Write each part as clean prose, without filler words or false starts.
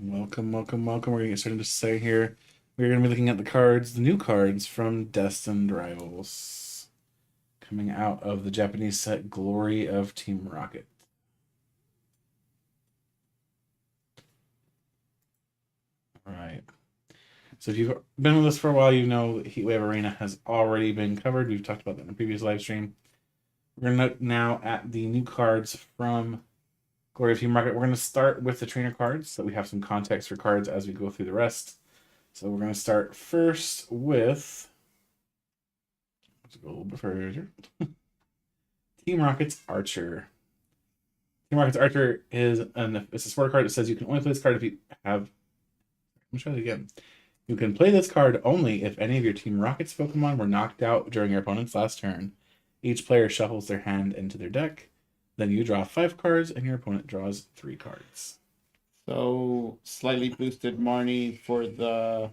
Welcome, welcome, welcome. We're gonna get started to say here. We're gonna be looking at the cards, the new cards from Destined Rivals, coming out of the Japanese set Glory of Team Rocket. All right. So if you've been with us for a while, you know Heatwave Arena has already been covered. We've talked about that in a previous live stream. We're gonna look now at the new cards from Glory of Team Rocket. We're gonna start with the trainer cards, so we have some context for cards as we go through the rest. So we're going to start first with, let's go a little bit further. Team Rocket's Archer. Team Rocket's Archer is it's a support card that says you can only play this card if you have. Let me try it again. You can play this card only if any of your Team Rocket's Pokemon were knocked out during your opponent's last turn. Each player shuffles their hand into their deck. Then you draw 5 cards and your opponent draws 3 cards. So slightly boosted Marnie for the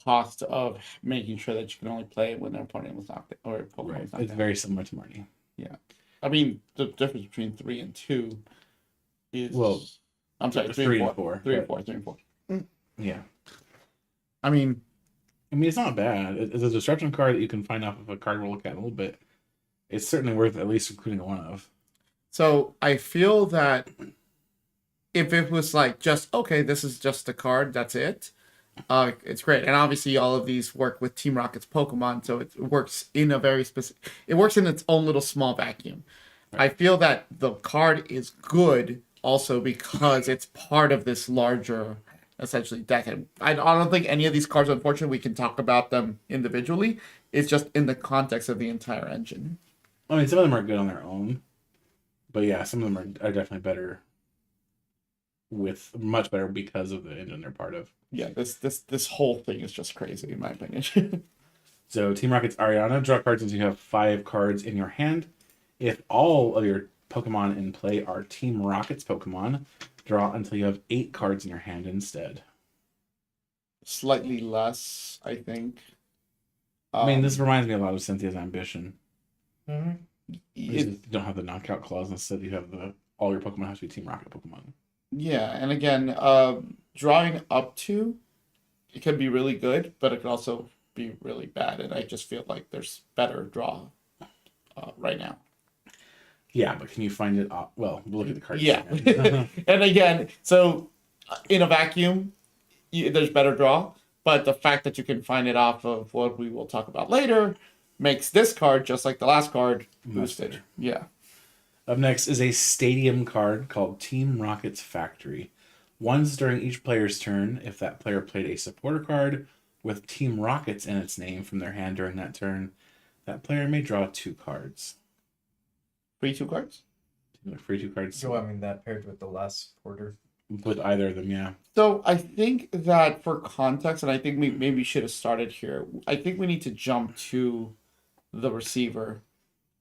cost of making sure that you can only play when their opponent was knocked or Pokemon Right. was knocked It's out. very similar to Marnie. Yeah. I mean, the difference between 3 and 2 is. Well, I'm sorry, 3 and 4. 3 and 4. 3 and 4. Yeah. I mean, it's not bad. It's a disruption card that you can find off of a card we'll look at in a little bit. It's certainly worth at least including one of. so I feel that if it was like just, okay, this is just a card, that's it. It's great, and obviously all of these work with Team Rocket's Pokemon, so it works in a very specific. It works in its own little small vacuum. Right. I feel that the card is good also because it's part of this larger, essentially deck. And I don't think any of these cards, unfortunately, we can talk about them individually. It's just in the context of the entire engine. I mean, some of them are good on their own, but yeah, some of them are definitely better much better because of the engine they're part of. Yeah, this whole thing is just crazy in my opinion. So Team Rocket's Ariana, draw cards until you have 5 cards in your hand. If all of your Pokemon in play are Team Rocket's Pokemon, draw until you have 8 cards in your hand instead. Slightly less, I think. I mean, this reminds me a lot of Cynthia's Ambition. You don't have the knockout clause. Instead, you have all your Pokemon have to be Team Rocket Pokemon. Yeah, and again, drawing up to it can be really good, but it can also be really bad. And I just feel like there's better draw right now. Yeah, but can you find it? Well, we'll look at the cards. Yeah, and again, so in a vacuum, there's better draw, but the fact that you can find it off of what we will talk about later makes this card, just like the last card, boosted. Yeah. Up next is a stadium card called Team Rocket's Factory. Once during each player's turn, if that player played a supporter card with Team Rockets in its name from their hand during that turn, that player may draw 2 cards. Free 2 cards? Free 2 cards. So, I mean, that paired with the last supporter. With either of them, yeah. So I think that for context, and I think we maybe should have started here, I think we need to jump to the receiver.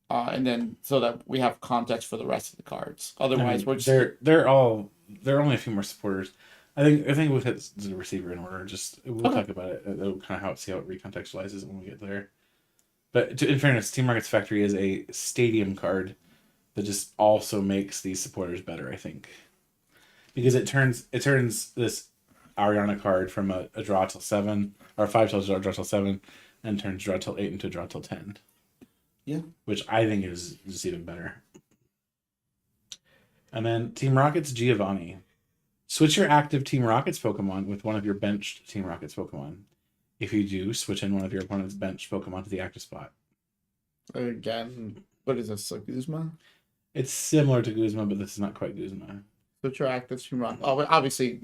And then so that we have context for the rest of the cards. Otherwise, we're just they're only a few more supporters. I think we'll hit the receiver in order. We'll talk about it. Kind of see how it recontextualizes when we get there. But in fairness, Team Rocket's Factory is a stadium card that just also makes these supporters better. I think because it turns this Ariana card from a draw till 7 or 5 till draw till 7, and turns draw till 8 into draw till 10. Yeah. Which I think is just even better. And then Team Rocket's Giovanni. Switch your active Team Rocket's Pokemon with one of your benched Team Rocket's Pokemon. If you do, switch in one of your opponent's benched Pokemon to the active spot. Again, what is this, like Guzma? It's similar to Guzma, but this is not quite Guzma. Switch your active Team Rocket. Oh, obviously,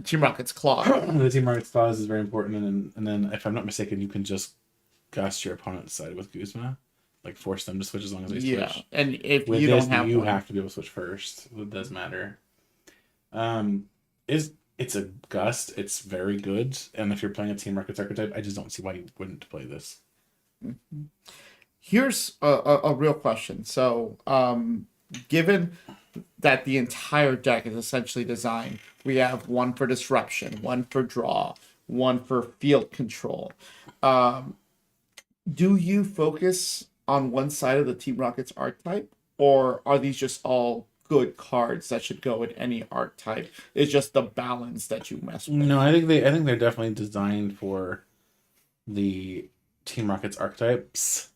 Team Rocket's Claw. The Team Rocket's Claws is very important, and then if I'm not mistaken, you can just gust your opponent's side with Guzma. Like force them to switch as long as they switch. Yeah, and if with you this, don't have you one. have to be able to switch first. It does matter. It's a gust. It's very good, and if you're playing a Team Rocket's archetype, I just don't see why you wouldn't play this. Here's a real question. So, given that the entire deck is essentially designed, we have one for disruption, one for draw, one for field control. Do you focus on one side of the Team Rocket's archetype, or are these just all good cards that should go in any archetype. It's just the balance that you mess with. No, I think they're definitely designed for the Team Rocket's archetypes.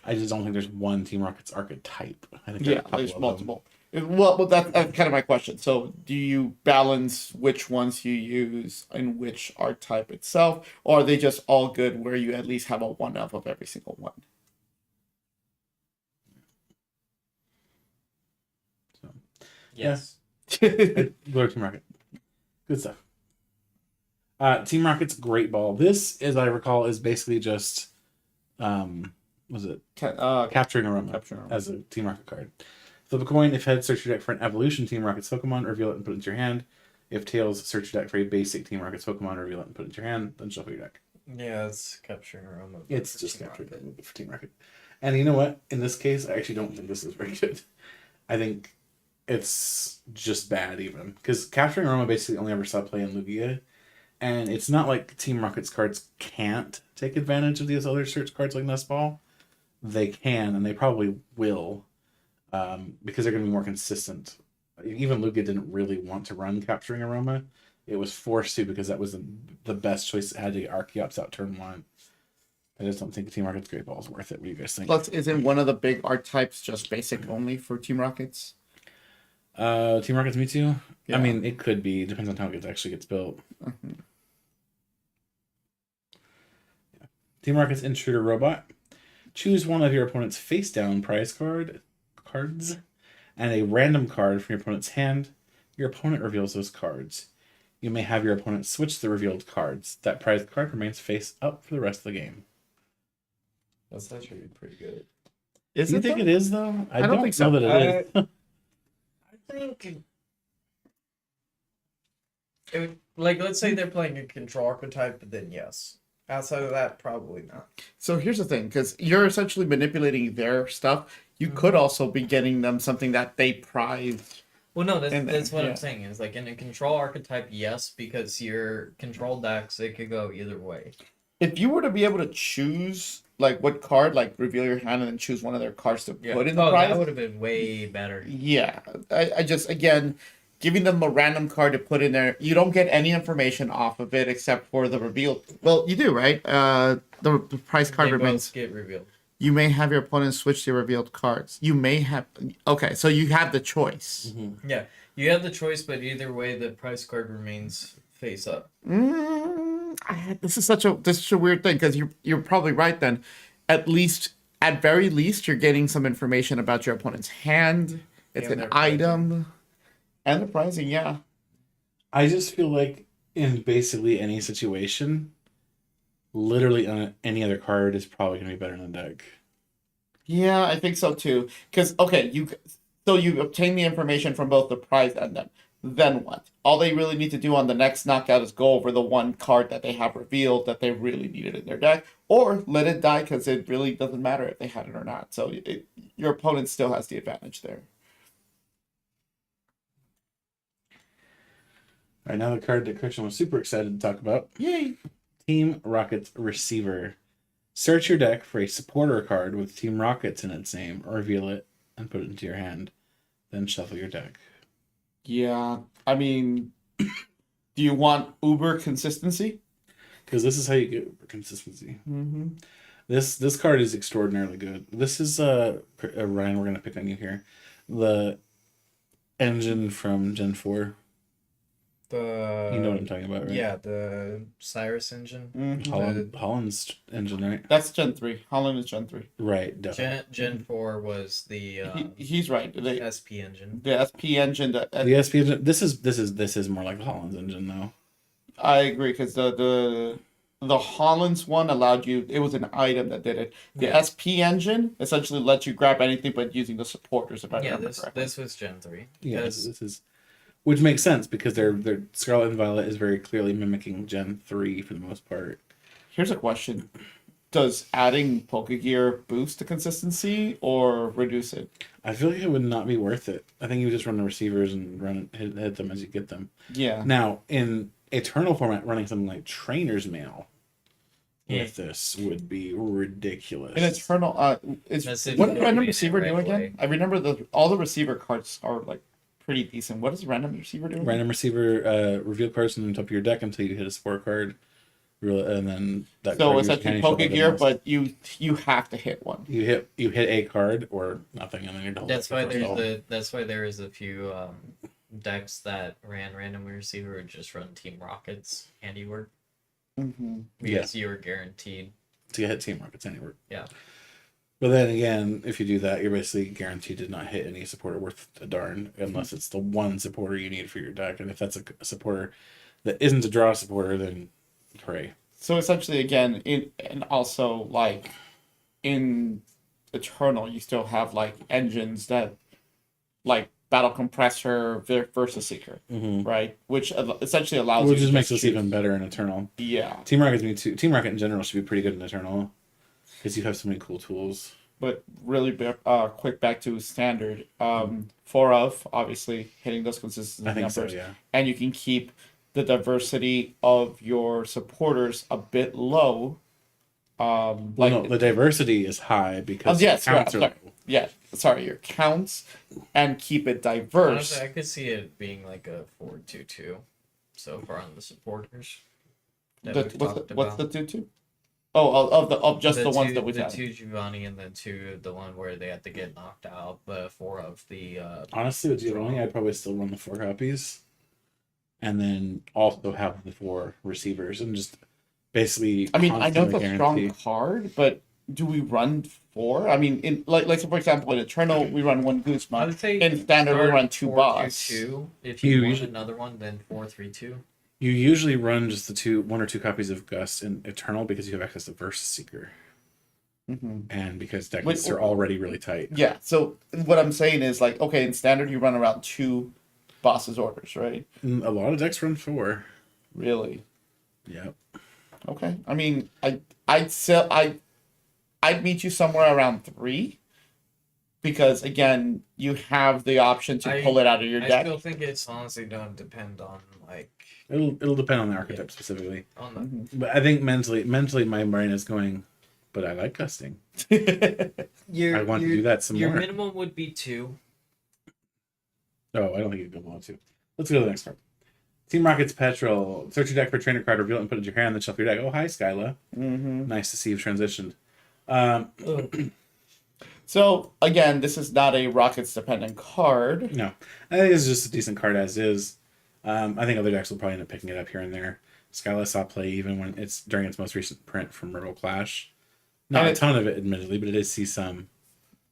I just don't think there's one Team Rocket's archetype. I think Yeah, couple there's of them. multiple. Well, that's kind of my question. So, do you balance which ones you use in which archetype itself, or are they just all good where you at least have a one of every single one? So, Yes. go to Team Rocket. Good stuff. Team Rocket's Great Ball. This, as I recall, is basically just was it Capturing Aroma Capturing Aroma. as a Team Rocket card. Flip a coin. If heads, search your deck for an evolution Team Rocket's Pokemon, reveal it and put it into your hand. If tails, search your deck for a basic Team Rocket's Pokemon, reveal it and put it into your hand. Then shuffle your deck. Yeah, it's capturing aroma. It's for just Team Capturing Rocket. Aroma for Team Rocket. And you know what? In this case, I actually don't think this is very good. I think it's just bad even. Because Capturing Aroma basically only ever saw play in Lugia. And it's not like Team Rocket's cards can't take advantage of these other search cards like Nest Ball. They can, and they probably will. Because they're going to be more consistent. Even Lugia didn't really want to run Capturing Aroma. It was forced to because that was the best choice it had to get Archeops out turn one. I just don't think Team Rocket's Great Ball is worth it. What do you guys think? Plus, isn't one of the big archetypes just basic only for Team Rockets? Team Rocket's Mewtwo? Yeah. I mean, it could be. It depends on how it actually gets built. Mhm. Yeah. Team Rocket's Intruder Robot. Choose one of your opponent's face-down prize cards and a random card from your opponent's hand. Your opponent reveals those cards. You may have your opponent switch the revealed cards. That prize card remains face up for the rest of the game. That's actually pretty good. Is Do you it think though? it is, though? I don't think so. know that it is. I think it would, like, let's say they're playing a control archetype, then yes. Outside of that, probably not. So here's the thing, because you're essentially manipulating their stuff. You could also be getting them something that they prize. Well, no, And that's what yeah. I'm saying. Is like in a control archetype, yes, because your control decks, it could go either way. If you were to be able to choose like what card, like reveal your hand and then choose one of their cards to Yeah. put in the Oh, prize. that would have been way better. Yeah, I just again giving them a random card to put in there. You don't get any information off of it except for the reveal. Well, you do, right? The prize card They remains. both get revealed. You may have your opponent switch the revealed cards. You may have. Okay, so you have the choice. Yeah, you have the choice, but either way, the price card remains face up. This is such a weird thing because you're probably right. Then, at very least, you're getting some information about your opponent's hand. It's And an their pricing. item, and the pricing. Yeah. I just feel like in basically any situation, literally any other card is probably going to be better in the deck. Yeah, I think so too. Because you obtain the information from both the prize and them. Then what? All they really need to do on the next knockout is go over the one card that they have revealed that they really needed in their deck, or let it die because it really doesn't matter if they had it or not. So your opponent still has the advantage there. All right, now the card that Christian was super excited to talk about. Yay! Team Rocket's Receiver. Search your deck for a supporter card with Team Rockets in its name, or reveal it and put it into your hand. Then shuffle your deck. Yeah, I mean, do you want uber consistency? Because this is how you get consistency. Mm-hmm. This card is extraordinarily good. This is Ryan, we're gonna pick on you here. The engine from Gen 4. You know what I'm talking about, right? Yeah, the Cyrus engine. Mm-hmm. Holland's engine, right? That's Gen 3. Holland is Gen 3. Right, definitely. Gen 4 was the He's right. The SP engine. SP engine. The SP engine. This is more like Holland's engine though. I agree because the Holland's one allowed you. It was an item that did it. The Yeah. SP engine essentially lets you grab anything, but using the supporters. If I Yeah, remember this correctly. this was Gen 3. Yeah, Because- this is, which makes sense because their Scarlet and Violet is very clearly mimicking Gen 3 for the most part. Here's a question: does adding Pokegear boost the consistency or reduce it? I feel like it would not be worth it. I think you would just run the receivers and hit them as you get them. Yeah. Now, in Eternal format, running something like Trainer's Mail with this would be ridiculous. In Eternal, That's if what you did don't random beat it receiver right do again? away. I remember all the receiver cards are like pretty decent. What does random receiver do? Random receiver reveal cards from the top of your deck until you hit a support card. And then that So card essentially uses Poke Gear, but you have to hit one. you hit a card or nothing, and then you're done. That's why there is a few decks that ran random receiver or just run Team Rocket's handiwork Mm-hmm. because you were guaranteed. to hit Team Rockets anywhere. Yeah. But then again, if you do that, you're basically guaranteed to not hit any supporter worth a darn, unless it's the one supporter you need for your deck. And if that's a supporter that isn't a draw supporter, then hooray. So essentially, again, and also like in Eternal, you still have like engines that like Battle Compressor versus Seeker, Mm-hmm. right? Which essentially allows Which you just to makes us choose. even better in Eternal. Yeah, Team Rocket Team Rocket in general should be pretty good in Eternal because you have so many cool tools. but really quick back to Standard. 4 of obviously hitting those consistent I think numbers, so, yeah. and you can keep the diversity of your supporters a bit low. Well, no, the diversity is high because yes, counts right, are sorry. low. Yeah, sorry, your counts and keep it diverse. Honestly, I could see it being like a 4-2-2 so far on the supporters. That we've talked What's about. the 2-2? Oh, of just the ones two, that we've the had. 2 Giovanni and the 2 the one where they had to get knocked out, but 4 of the Honestly, with Giovanni, I'd probably still run the 4 copies, and then also have the 4 receivers, and just basically. I mean, I know it's a constantly strong guarantee- card, but do we run 4? I mean, in like so for example, in Eternal we run 1 I Guzman. would say In Standard we start run 2 boss. 4-2-2. If You you want usually- another one, then 4-3-2. You usually run just the 1 or 2 copies of Gust in Eternal because you have access to Versus Seeker, Mm-hmm. and because deck Wait, lists are already really tight. Yeah. So what I'm saying is like, okay, in Standard you run around 2 bosses orders, right? A lot of decks run 4. Really? Yep. Okay. I mean, I'd meet you somewhere around 3. Because again, you have the option to pull it out of your I deck. still think it's honestly don't depend on like It'll depend on the archetype specifically, on the Mhm. but I think mentally my brain is going. But I like gusting. your I want to do that some your more. minimum would be 2. Oh, I don't think you can go below 2. Let's go to the next card. Team Rocket's Petrol. Search your deck for a trainer card, reveal it, and put it in your hand, then shuffle your deck. Oh, hi, Skyla. Mm-hmm. Nice to see you've transitioned. So again, this is not a Rockets dependent card. No, I think it's just a decent card as is. I think other decks will probably end up picking it up here and there. Skyla saw play even when it's during its most recent print from Myrtle Clash. Not And a ton of it, admittedly, but it did see some.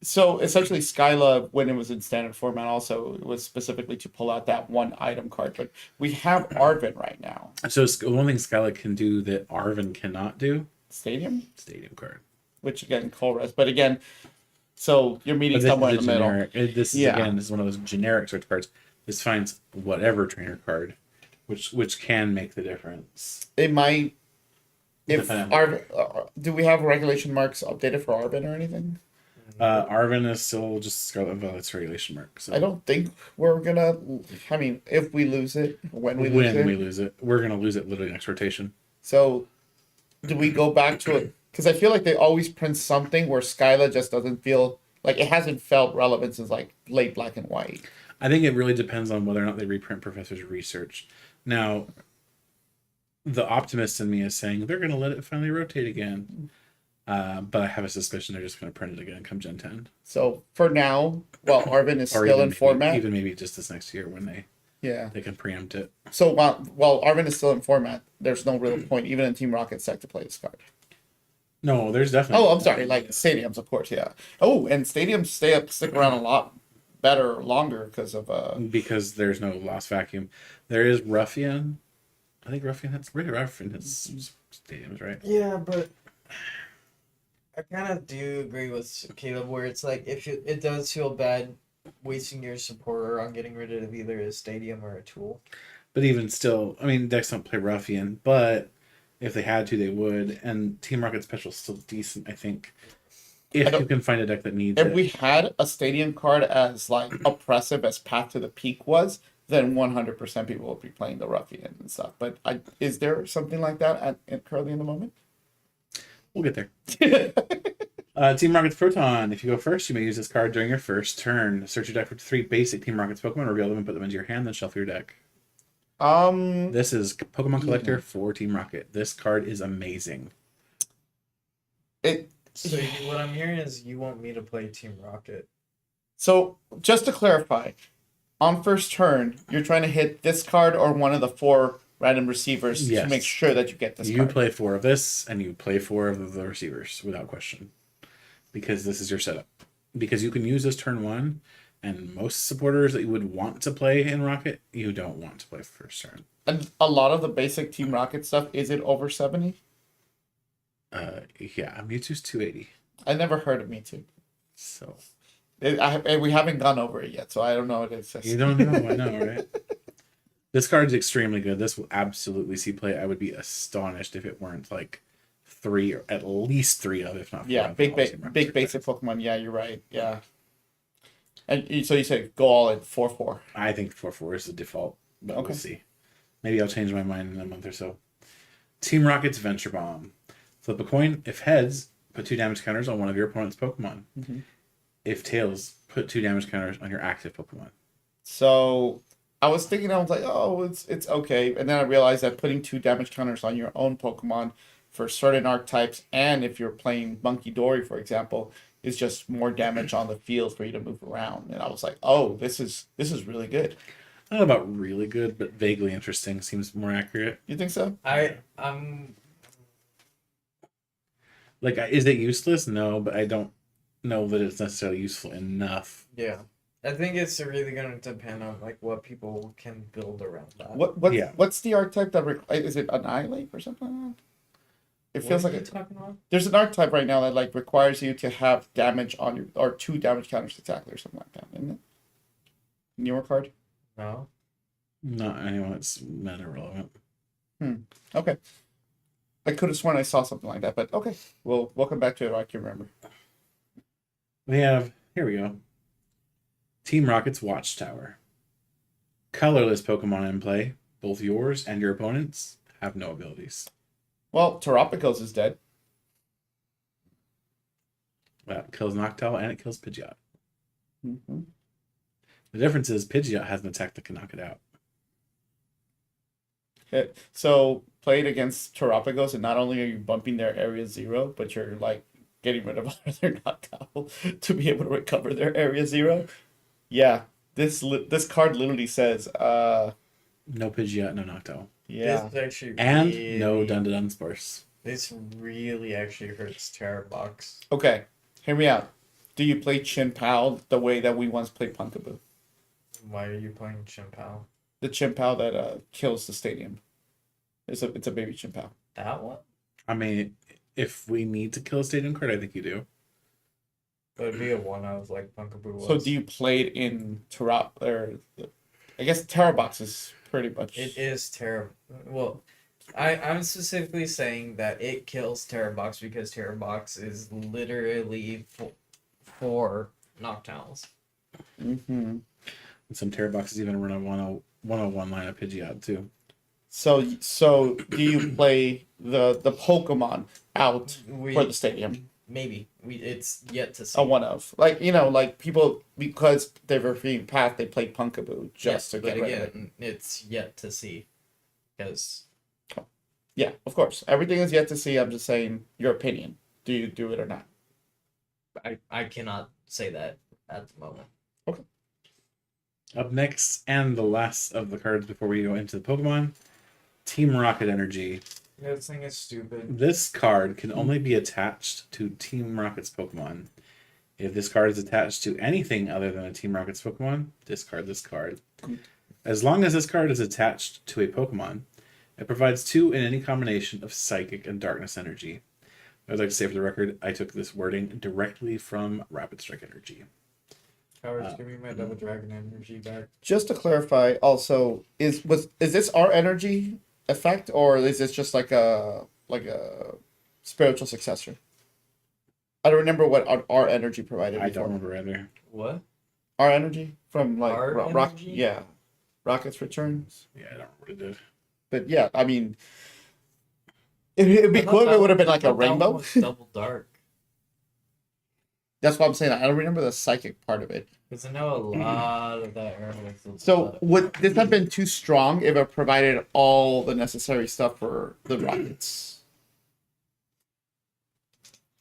So essentially, Skyla, when it was in standard format, also it was specifically to pull out that one item card. But we have Arvin right now. So one thing Skyla can do that Arvin cannot do: Stadium, Stadium card. which again, Colress. But again, so you're meeting But this somewhere in is the a middle. generic. This is Yeah. again, this is one of those generic sort of cards. This finds whatever trainer card, which can make the difference. It might. If Depending. Arvin, do we have regulation marks updated for Arvin or anything? Arvin is still just Scarlet Velvet's regulation mark. So I don't think we're gonna. I mean, if we lose it, when we lose it. we're gonna lose it literally next rotation. So, do we go back to it? Because I feel like they always print something where Skyla just doesn't feel like it hasn't felt relevant since like late Black and White. I think it really depends on whether or not they reprint Professor's research. Now, the optimist in me is saying they're gonna let it finally rotate again. But I have a suspicion they're just going to print it again come Gen 10. So for now, while Arvin is Or still in maybe, format, even maybe just this next year when yeah. they can preempt it. So while Arvin is still in format, there's no real point, even in Team Rocket's deck, to play this card. No, there's definitely. Oh, I'm sorry, like stadiums, of course, yeah. Oh, and stadiums stick around a lot better, longer because of Because there's no lost vacuum. There is Ruffian. I think Ruffian has stadiums, right? Yeah, but I kind of do agree with Caleb where it's like if it does feel bad wasting your supporter on getting rid of either a stadium or a tool. But even still, I mean, decks don't play Ruffian, but if they had to, they would. And Team Rocket Special is still decent, I think. If you can find a deck that needs if it. we had a stadium card as like oppressive as Path to the Peak was, then 100% people will be playing the Ruffian and stuff. But is there something like that currently in the moment? We'll get there. Team Rocket's Proton. If you go first, you may use this card during your first turn. Search your deck for 3 basic Team Rocket's Pokemon, reveal them, and put them into your hand, then shuffle your deck. This is Pokemon Collector for Team Rocket. This card is amazing. So what I'm hearing is you want me to play Team Rocket. So just to clarify, on first turn, you're trying to hit this card or one of the 4 random receivers to Yes. make sure that you get this You card. play 4 of this, and you play 4 of the receivers without question, because this is your setup. Because you can use this turn 1, and most supporters that you would want to play in Rocket, you don't want to play first turn. And a lot of the basic Team Rocket stuff, is it over 70? Yeah, Mewtwo's 280. I never heard of Mewtwo. So We haven't gone over it yet, so I don't know what it says. you don't know, I know, right? This card's extremely good. This will absolutely see play. I would be astonished if it weren't like 3 or at least 3 of, if not 4. Yeah, of big all Team Rocket's big basic Pokemon. Yeah, you're right. Yeah. And so you say go all in 4/4. I think 4/4 is the default, but Okay. we'll see. Maybe I'll change my mind in a month or so. Team Rocket's Venture Bomb. Flip a coin. If heads, put 2 damage counters on one of your opponent's Pokemon. Mm-hmm. If tails, put 2 damage counters on your active Pokemon. So I was thinking, I was like, oh, it's okay, and then I realized that putting 2 damage counters on your own Pokemon for certain archetypes, and if you're playing Monkey Dory, for example, is just more damage on the field for you to move around. And I was like, oh, this is really good. I don't know about really good, but vaguely interesting seems more accurate. You think so? I'm Like, is it useless? No, but I don't know that it's necessarily useful enough. yeah. I think it's really gonna depend on like what people can build around that. What what's the archetype that is it Annihilate or something like that? It feels What like are you talking about? there's an archetype right now that like requires you to have damage on your or 2 damage counters to tackle or something like that, isn't it? Newer card. No. Not anyone that's meta relevant. Okay. I could have sworn I saw something like that, but okay. We'll come back to it. I can remember. We have, here we go. Team Rocket's Watchtower. Colorless Pokemon in play, both yours and your opponents, have no abilities. Well, Terapagos is dead. That kills Noctowl and it kills Pidgeot. Mm-hmm. The difference is Pidgeot has an attack that can knock it out. So played against Terapagos, and not only are you bumping their area 0, but you're like getting rid of all their Noctowl to be able to recover their area 0. Yeah, this card literally says, No Pidgeot, no Noctowl. yeah, This actually And really, no Dunsparce. This really actually hurts Terrabox. okay. Hear me out. Do you play Chien-Pao the way that we once played Punkaboo? Why are you playing Chien-Pao? The Chien-Pao that kills the stadium. It's a baby Chien-Pao. That one? I mean, if we need to kill a stadium card, I think you do. But it'd be a one of like Punkaboo was. So do you play it in I guess Terrabox is pretty much. It is terrible. Well, I'm specifically saying that it kills Terrabox because Terrabox is literally for Noctowns. Mm-hmm. And some Terra boxes even run a 101 line of Pidgeot too. So do you play the Pokemon out for the stadium? Maybe it's yet to see. A one of like people, because they were being path, they played Punkaboo just Yes, to but get rid of it. again, it's yet to see because Yeah, of course, everything is yet to see. I'm just saying your opinion. Do you do it or not? I cannot say that at the moment. Up next, and the last of the cards before we go into the Pokemon, Team Rocket Energy. Yeah, this thing is stupid. This card can only be attached to Team Rocket's Pokemon. If this card is attached to anything other than a Team Rocket's Pokemon, discard this card. As long as this card is attached to a Pokemon, it provides 2 in any combination of Psychic and Darkness Energy. I'd like to say for the record, I took this wording directly from Rapid Strike Energy. Cowards, give me my Double Dragon energy back. Just to clarify, also, is this our energy effect, or is this just like a spiritual successor? I don't remember what our energy provided I before. don't remember either. What? Our energy from like Our energy? yeah, Rocket's Returns. Yeah, I don't remember what it did. But yeah, I mean, it'd be cool if it would have been like a rainbow. Double dark. That's why I'm saying that. I don't remember the psychic part of it. Because I know a lot of that era was. So would this have been too strong if it provided all the necessary stuff for the rockets?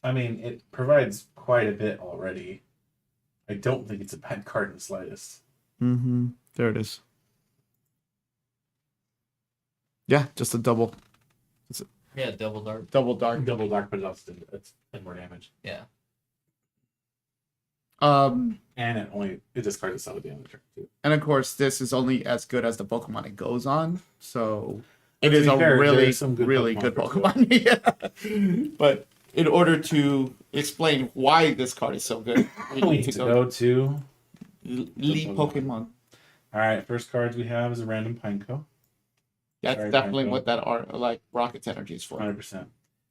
I mean, it provides quite a bit already. I don't think it's a bad card in the slightest. Mm-hmm. There it is. Yeah, just a double Yeah, double dark. dark. Double dark, but it's 10 more damage. Yeah. And And it discards itself at the end of the turn, too. of course this is only as good as the Pokemon it goes on. So it To is be a fair, really, there's some good really Pokemon good for Pokemon. Yeah. But in order to explain why this card is so good, we We need need to to go go to... Lead Pokemon. Alright, first cards we have is a random Pineco. That's Sorry, definitely Pineco. what that are like Rocket's energy is for. 100%.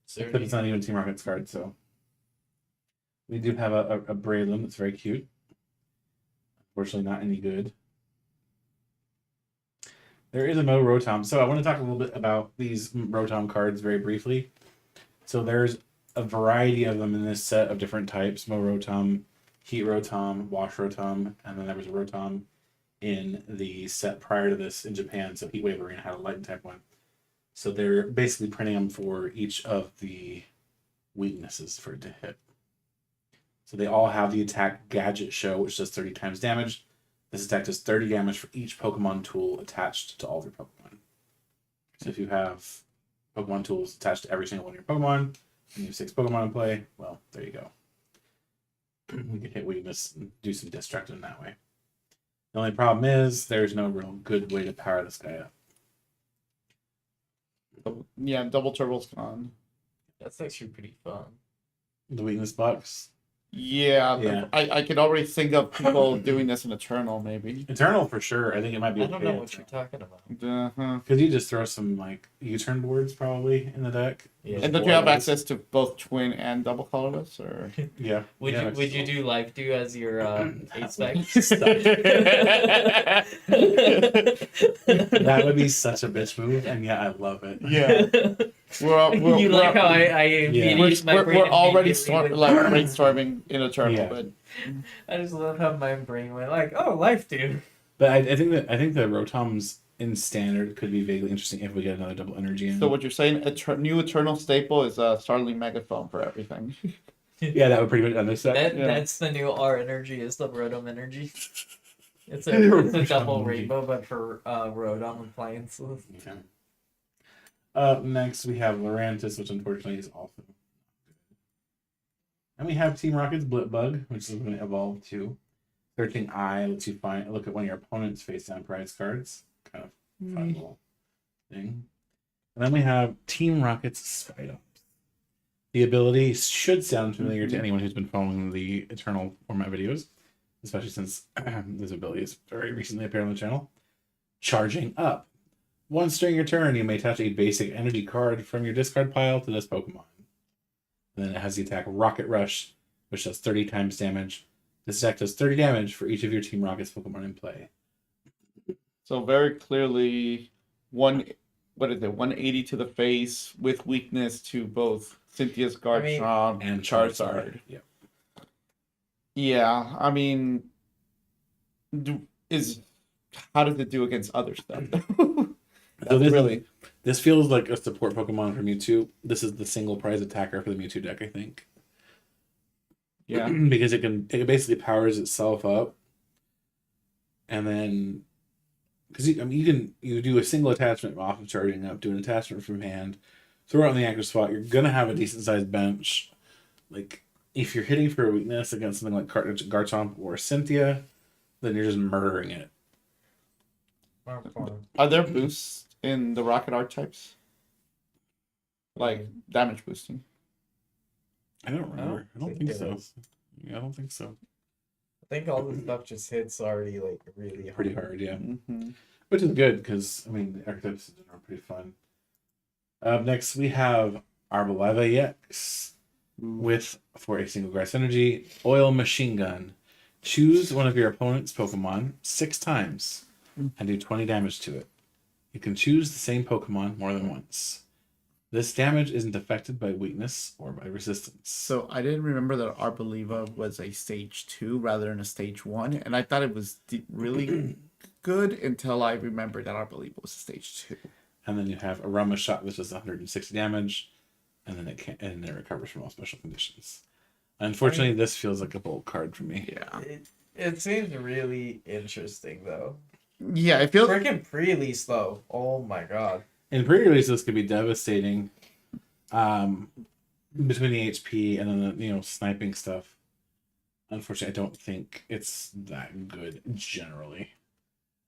So Except it's not even Team Rocket's card, so... We do have a Braylon that's very cute. Unfortunately, not any good. There is a Mo Rotom. So I want to talk a little bit about these Rotom cards very briefly. So there's a variety of them in this set of different types. Mo Rotom, Heat Rotom, Wash Rotom, and then there was a Rotom in the set prior to this in Japan. So Heat Wave Arena had a Lightning type one. So they're basically printing them for each of the weaknesses for it to hit. So they all have the attack gadget show, which does 30 times damage. This attack does 30 damage for each Pokemon tool attached to all of your Pokemon. So if you have Pokemon tools attached to every single one of your Pokemon, and you have 6 Pokemon in play, well, there you go. We can hit weakness and do some destructing that way. The only problem is there's no real good way to power this guy up. Yeah, double turbo's gone. that's actually pretty fun. The weakness box. Yeah, Yeah. I could already think of people doing this in Eternal, maybe. Eternal for sure. I think it might be I don't okay know at what you're Eternal. talking about. Uh-huh. Could you just throw some like U-turn boards probably in the deck? Yeah. And don't you have access to both twin and double colorless, or? Yeah. Would Yeah, you that's would you cool. do life do as your 8 spec? That would be such a bitch move, and yeah, I love it. Yeah, You like how I immediately my brain we're already immediately like went- brainstorming in Eternal, Yeah. but I just love how my brain went like, oh, life do. But I think the Rotoms in standard could be vaguely interesting if we get another double energy in. so what you're saying, new Eternal staple is a Starling Megaphone for everything. Yeah, that would pretty much understand. Yeah. That's the new R energy is the Rotom energy. It's a Rotom double energy. rainbow, but for Rotom appliances. Yeah. Up next, we have Lurantis, which unfortunately is also good. And we have Team Rocket's Blipbug, which is going to evolve to Searching Eye. Lets you look at one of your opponent's face-down prize cards. Kind of fun little thing. And then we have Team Rocket's Spidops. The ability should sound familiar to anyone who's been following the Eternal format videos, especially since this ability is very recently appeared on the channel. Charging Up. Once during your turn, you may attach a basic energy card from your discard pile to this Pokemon. And then it has the attack Rocket Rush, which does 30 times damage. This attack does 30 damage for each of your Team Rocket's Pokemon in play. So very clearly, 180 to the face with weakness to both Cynthia's Garchomp And Charizard. Yeah. Yeah, I mean, how does it do against other stuff? So this, really, this feels like a support Pokemon for Mewtwo. This is the single prize attacker for the Mewtwo deck, I think. yeah. Because it basically powers itself up. And then because you do a single attachment off of charging up, do an attachment from hand, throw it on the active spot, you're gonna have a decent sized bench. Like if you're hitting for a weakness against something like Garchomp or Cynthia, then you're just murdering it. Are there boosts in the Rocket archetypes? Like damage boosting? I don't remember. I don't think it so. is. Yeah, I don't think so. I think all the stuff just hits already like really hard. Pretty hard, yeah. Mm-hmm. Which is good because I mean the archetypes are pretty fun. Up next we have Arboliva EX with for a single grass energy, Oil Machine Gun. Choose one of your opponent's Pokemon 6 times and do 20 damage to it. You can choose the same Pokemon more than once. This damage isn't affected by weakness or by resistance. So I didn't remember that Arbaliva was a stage 2 rather than a stage 1, and I thought it was really good until I remembered that Arbaliva was a stage 2. And then you have Aroma Shot, which does 160 damage, and then it recovers from all special conditions. Unfortunately, this feels like a bold card for me. Yeah. It seems really interesting though. Yeah, I feel Freaking pre-release though. Oh my god. In pre-release, this could be devastating. Between the HP and then the sniping stuff. Unfortunately, I don't think it's that good generally.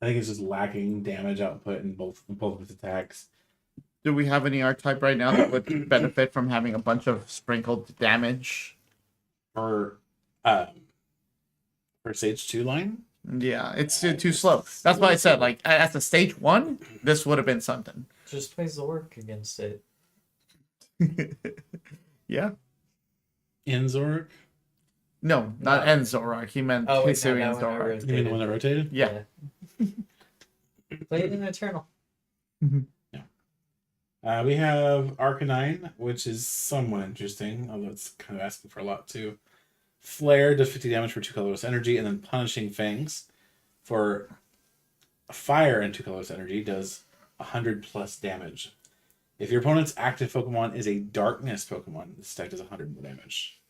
I think it's just lacking damage output in both of its attacks. do we have any archetype right now that would benefit from having a bunch of sprinkled damage? For stage 2 line, Yeah, it's too slow. That's why I said, like, at the stage 1, this would have been something. Just play Zork against it. Yeah. in Zork. No, not Enzorak. He meant Oh, wait, Hisui no, and that one I Zorak. read. You mean the one that rotated? Yeah. Play it in Eternal. We have Arcanine, which is somewhat interesting, although it's kind of asking for a lot too. Flare does 50 damage for 2 colorless energy, and then Punishing Fangs for fire and 2 colorless energy does 100 plus damage. If your opponent's active Pokemon is a darkness Pokemon, this deck does 100 more damage.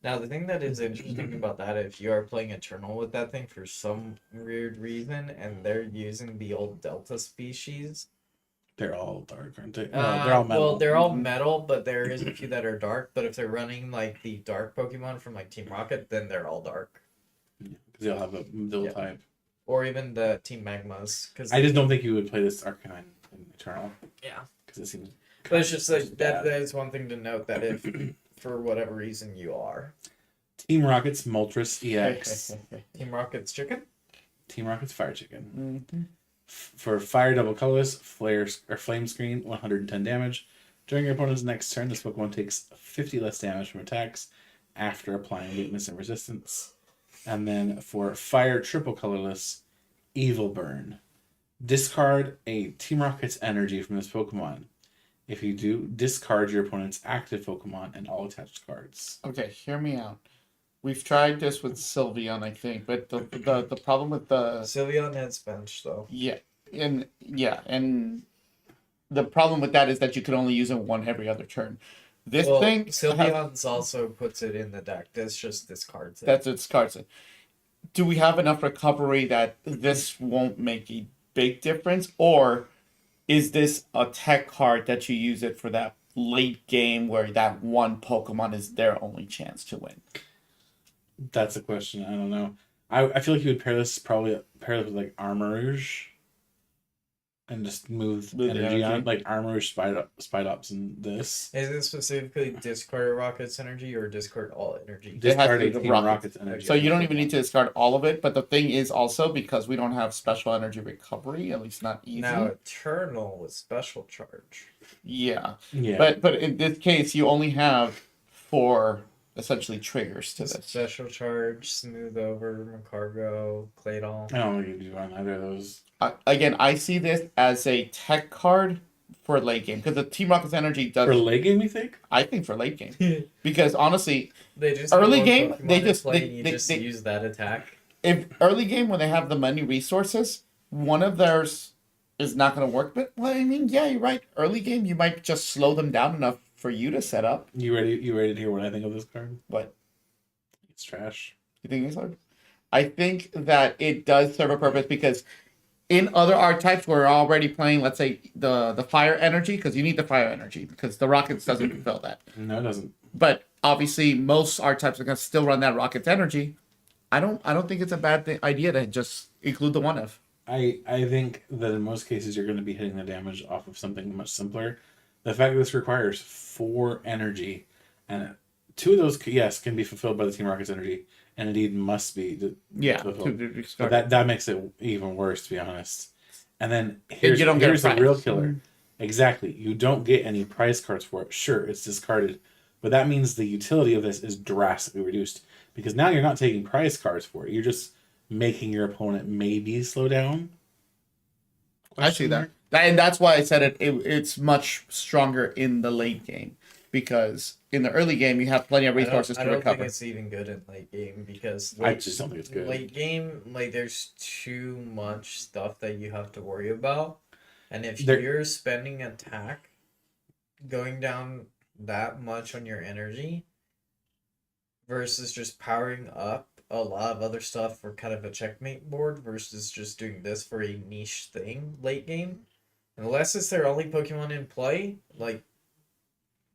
Now the thing that is interesting about that, if you are playing Eternal with that thing for some weird reason, and they're using the old Delta species, They're all dark, aren't they? No, they're all metal. well, they're all metal, but there is a few that are dark. But if they're running like the dark Pokemon from like Team Rocket, then they're all dark, because they all have a dual Yeah. type. or even the Team Magmas. Because I just don't think you would play this Arcanine in Eternal yeah, because it seems. but it's just like bad. that is one thing to note that if for whatever reason you are Team Rocket's Moltres EX. Team Rocket's chicken. Team Rocket's Fire Chicken. Mhm. For fire double colorless, flame screen, 110 damage. During your opponent's next turn, this Pokemon takes 50 less damage from attacks after applying weakness and resistance. And then for fire triple colorless, Evil Burn. Discard a Team Rocket's energy from this Pokemon. If you do, discard your opponent's active Pokemon and all attached cards. Okay, hear me out. We've tried this with Sylveon, I think, but the problem with the Sylveon has bench though. and the problem with that is that you can only use it one every other turn. This Well, thing Sylveon's also puts it in the deck. This just discards it. that's its cards. Do we have enough recovery that this won't make a big difference, or is this a tech card that you use it for that late game where that one Pokemon is their only chance to win? That's a question. I don't know. I feel like you would pair this with like Armourouge and just move Move the energy on energy. it, like Armourouge Spidops and this. Is it specifically discard Rocket's energy or discard all energy? It has to Discard be a the Team Rockets. Rocket's energy. So you don't even need to discard all of it, but the thing is also because we don't have special energy recovery, at least not easy. Now Eternal with special charge. Yeah. Yeah. But in this case you only have 4 essentially triggers to this. Special charge, smooth over, Macargo, Claydol. I don't think you do on either of those. Again, I see this as a tech card for late game because the Team Rocket's energy does. For late game, you think? I think for late game because honestly, They just Early have one game, Pokemon they to just- play they- and you they- just they- use that attack. if early game when they have the money resources, one of theirs is not going to work. But well, I mean, yeah, you're right. Early game, you might just slow them down enough for you to set up. You ready? You ready to hear what I think of this card? But It's trash. you think it's hard? I think that it does serve a purpose because in other archetypes we're already playing, let's say the fire energy, because you need the fire energy because the Rockets doesn't fulfill that. No, it doesn't. But obviously most archetypes are going to still run that Rockets energy. I don't think it's a bad idea to just include the 1F. I think that in most cases you're going to be hitting the damage off of something much simpler. The fact that this requires 4 energy, and 2 of those, yes, can be fulfilled by the Team Rocket's energy, and indeed must be. Yeah, But that makes it even worse, to be honest. And then you don't get a here's the prize. real killer. Exactly. You don't get any prize cards for it. Sure, it's discarded. But that means the utility of this is drastically reduced. Because now you're not taking prize cards for it. You're just making your opponent maybe slow down. I see that. And that's why I said it's much stronger in the late game, because in the early game you have plenty of resources I to don't think recover. it's even good in late game because I just don't think it's good. late game, like there's too much stuff that you have to worry about, and if There- you're spending attack, going down that much on your energy, versus just powering up a lot of other stuff for kind of a checkmate board versus just doing this for a niche thing late game. Unless it's their only Pokemon in play, like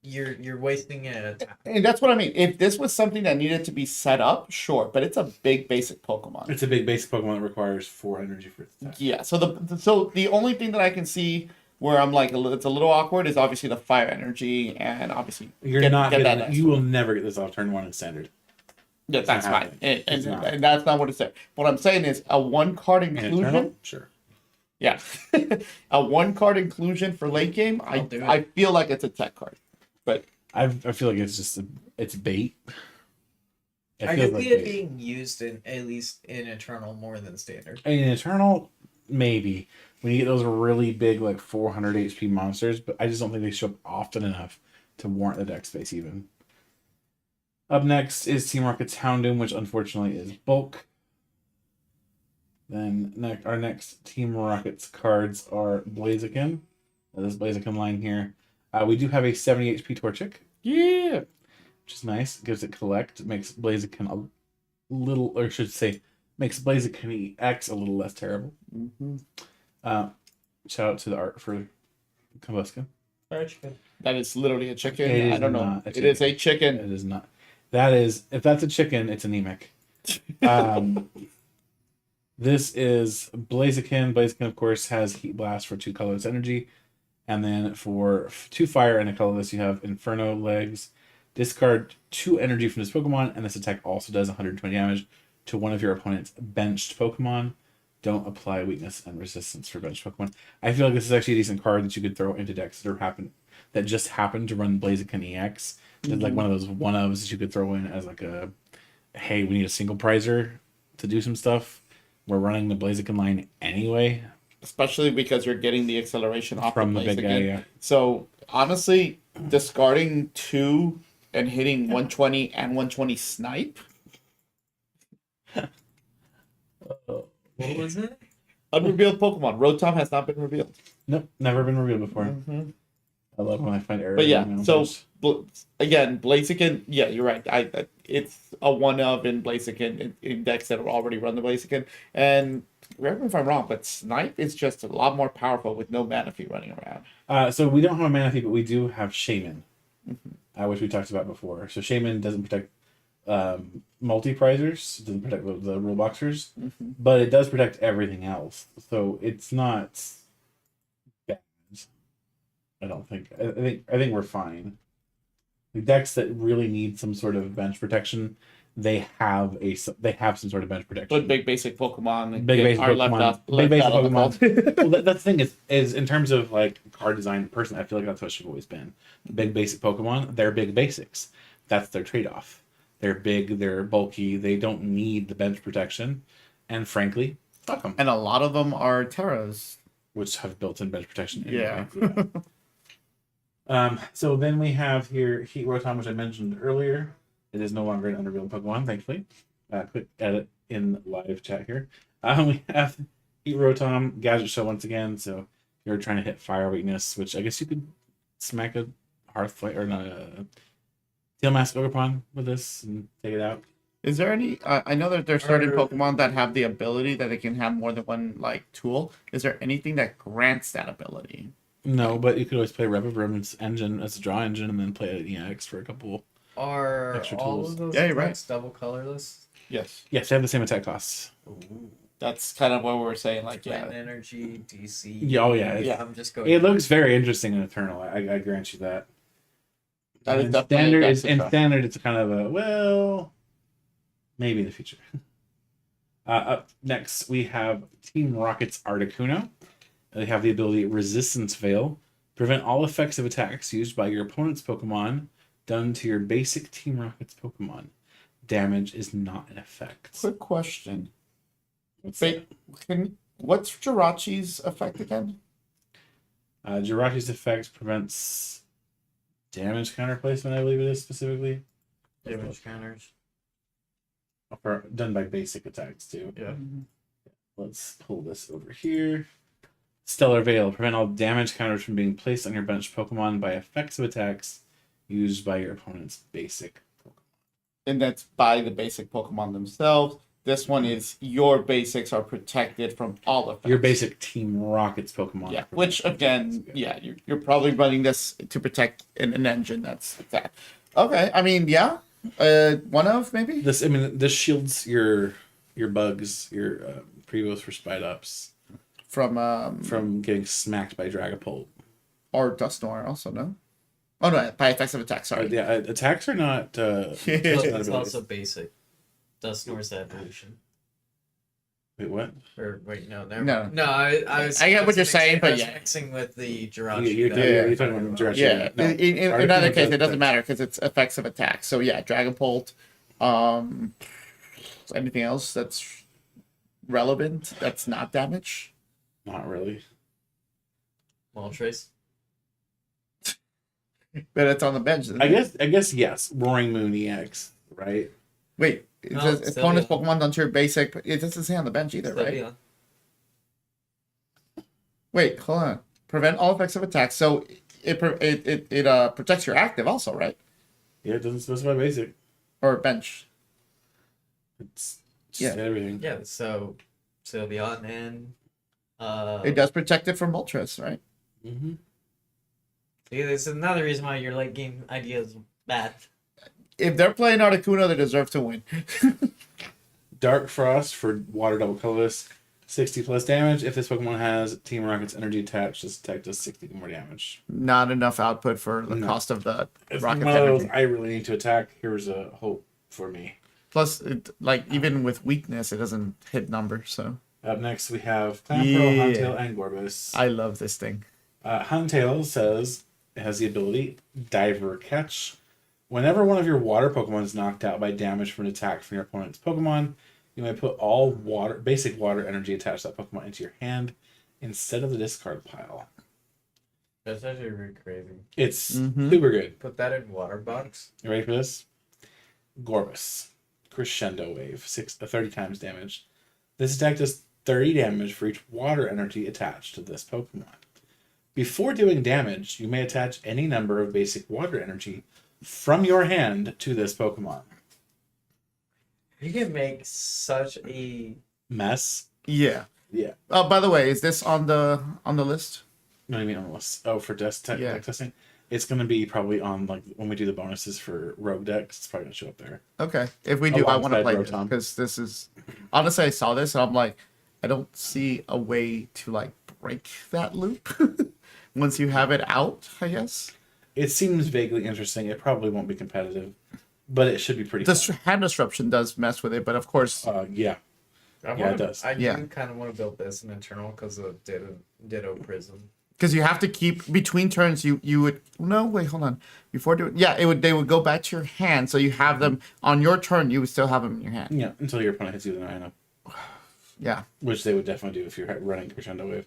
you're wasting an attack. And that's what I mean. If this was something that needed to be set up, sure, but it's a big basic Pokemon. It's a big basic Pokemon that requires 4 energy for its attack. Yeah. So the only thing that I can see where I'm like it's a little awkward is obviously the fire energy, and obviously You're not that getting, next you one. will never get this off turn 1 in standard. Yeah, that's not fine. happening. It's not. And that's not what it said. What I'm saying is a 1-card And inclusion. Eternal? Sure. Yeah. A 1-card inclusion for late game, I'll do it. I feel like it's a tech card. But I feel like it's just it's bait. It I feels could like see it bait. being used in at least in Eternal more than standard. In Eternal, maybe when you get those really big like 400 HP monsters, but I just don't think they show up often enough to warrant the deck space even. Up next is Team Rocket's Houndoom, which unfortunately is bulk. Then our next Team Rocket's cards are Blaziken. This Blaziken line here. We do have a 70 HP Torchic, yeah. which is nice. Gives it collect, makes Blaziken a little, or I should say, makes Blaziken EX a little less terrible. Mm-hmm. Shout out to the art for Combuskin. That is literally a chicken. It is I don't know. not a It is a chicken. It is not. That is, if that's a chicken, it's anemic. This is Blaziken. Blaziken, of course, has Heat Blast for 2 colorless energy. And then for 2 fire and a colorless, you have Inferno Legs. Discard 2 energy from this Pokemon, and this attack also does 120 damage to one of your opponent's benched Pokemon. Don't apply weakness and resistance for benched Pokemon. I feel like this is actually a decent card that you could throw into decks that just happen to run Blaziken EX. It's like one of those one-ofs that you could throw in as like a, hey, we need a single prizer to do some stuff. We're running the Blaziken line anyway. Especially because you're getting the acceleration off From the the place big guy, again. yeah. So honestly, discarding 2 and hitting 120 and 120 snipe. What was it? Unrevealed Pokemon. Rotom has not been revealed. Nope, never been revealed before. Mm-hmm. I love when I find errors. But yeah, in my so numbers. again, Blaziken, yeah, you're right. It's a one of in Blaziken in decks that already run the Blaziken. And correct me if I'm wrong, but Snipe is just a lot more powerful with no Manaphy running around. So we don't have a Manaphy, but we do have Shaman, which we talked about before. So Shaman doesn't protect multi-prizers, it doesn't protect the rule boxers, but it does protect everything else. So it's not bad. I don't think. I think we're fine. The decks that really need some sort of bench protection, they have some sort of bench protection. But big basic Pokemon Big basic are Pokemon. Big basic Pokemon. Well, that's the thing is in terms of like card design, person, I feel like that's what should have always been. Big basic Pokemon, they're big basics. That's their trade-off. They're big, they're bulky, they don't need the bench protection, and frankly, fuck them. And a lot of them are Terras. Which have built-in bench protection. Yeah. So then we have here Heat Rotom, which I mentioned earlier. It is no longer an unrevealed Pokemon, thankfully. Quick edit in live chat here. We have Heat Rotom, Gadget Shell once again. So you're trying to hit Fire Weakness, which I guess you could smack a Hearthflame or not a Steel Mask Ogerpon with this and take it out. Is there any? I know that there's certain Are- Pokemon that have the ability that they can have more than one like tool. Is there anything that grants that ability? No, but you could always play Revivrum's engine as a draw engine and then play an EX for a couple. Are Extra all tools. of those Yeah, you're right. attacks double colorless? Yes, Yes, they have the same attack costs. Ooh. that's kind of what we were saying. Like, Plant yeah, energy, DC. Yeah, oh yeah. Yeah. I'm just going. It looks very interesting in Eternal. I grant you that. that is In definitely standard. that's a In try. standard, it's kind of a well, maybe in the future. Up next, we have Team Rocket's Articuno. They have the ability Resistance Veil. Prevent all effects of attacks used by your opponent's Pokemon done to your basic Team Rocket's Pokemon. Damage is not an effect. Quick question. What's What's Jirachi's effect again? Jirachi's effect prevents damage counter placement, I believe it is specifically. Damage counters. Done by basic attacks too. Yeah. Let's pull this over here. Stellar Veil. Prevent all damage counters from being placed on your bench Pokemon by effects of attacks used by your opponent's basic Pokemon. And that's by the basic Pokemon themselves. This one is your basics are protected from all of them. Your basic Team Rocket's Pokemon. Yeah, which again, you're probably running this to protect an engine. That's that. Okay, I mean, yeah, one of maybe. This shields your bugs, your Prevost for Spite Ups from getting smacked by Dragapult. Or Dusknoir also, no? Oh no, by effects of attack. Sorry. Yeah, attacks are not. It's also basic. Dusknoir's the evolution. Wait, what? Or wait, no, never. No. I was. I get what you're mixing- saying, but I was yeah. mixing with the Jirachi. You're talking about Jirachi. Yeah. No, In either case, it doesn't Articuno matter because it's effects of attack. So yeah, Dragonbolt. Anything else that's relevant? That's not damage. Not really. Moltres. But it's on the bench. Isn't I it? guess yes. Roaring Moon EX, right? Wait, it No, says still opponent's yeah. Pokemon onto your basic, but it doesn't say on the bench either, right? Sylveon. Wait, hold on. Prevent all effects of attack. So it protects your active also, right? Yeah, it doesn't specify basic. Or bench. It's Yeah. just everything. Yeah, so Sylveon and It does protect it from Moltres, right? Mm-hmm. see, this is another reason why your late game idea is bad. If they're playing Articuno, they deserve to win. Dark Frost for water double colorless, 60 plus damage. If this Pokemon has Team Rocket's energy attached, this attack does 60 more damage. Not enough output for the No. cost of the It's rocket one of those, energy. I really need to attack. Here's a hope for me. Plus, even with weakness, it doesn't hit numbers. So Up next, we have Clamperl, Yeah. Huntail, and Gorbis. I love this thing. Huntail says it has the ability Diver Catch. Whenever one of your water Pokemon is knocked out by damage from an attack from your opponent's Pokemon, you may put all basic water energy attached to that Pokemon into your hand instead of the discard pile. That's actually really crazy. It's Mhm. super good. Put that in water box. You ready for this? Gorbis. Crescendo Wave. 30 times damage. This attack does 30 damage for each water energy attached to this Pokemon. Before doing damage, you may attach any number of basic water energy from your hand to this Pokemon. You can make such a Mess. Yeah. Yeah. Oh, by the way, is this on the list? What do you mean on the list? Oh, for deck Yeah. testing? It's going to be probably on, like, when we do the bonuses for Rogue decks, it's probably going to show up there. Okay. If we do, I want to Alongside play this Rotom. because this is honestly, I saw this and I'm like, I don't see a way to like break that loop once you have it out. I guess It seems vaguely interesting. It probably won't be competitive, but it should be pretty the fun. hand disruption does mess with it, but of course, Yeah. Yeah, it does. I Yeah. do kind of want to build this in internal because of Ditto Prism. because you have to keep between turns. You would no wait, hold on. Before doing they would go back to your hand, so you have them on your turn. You would still have them in your hand. Yeah, until your opponent hits you with an Ino, Yeah. which they would definitely do if you're running Crescendo Wave.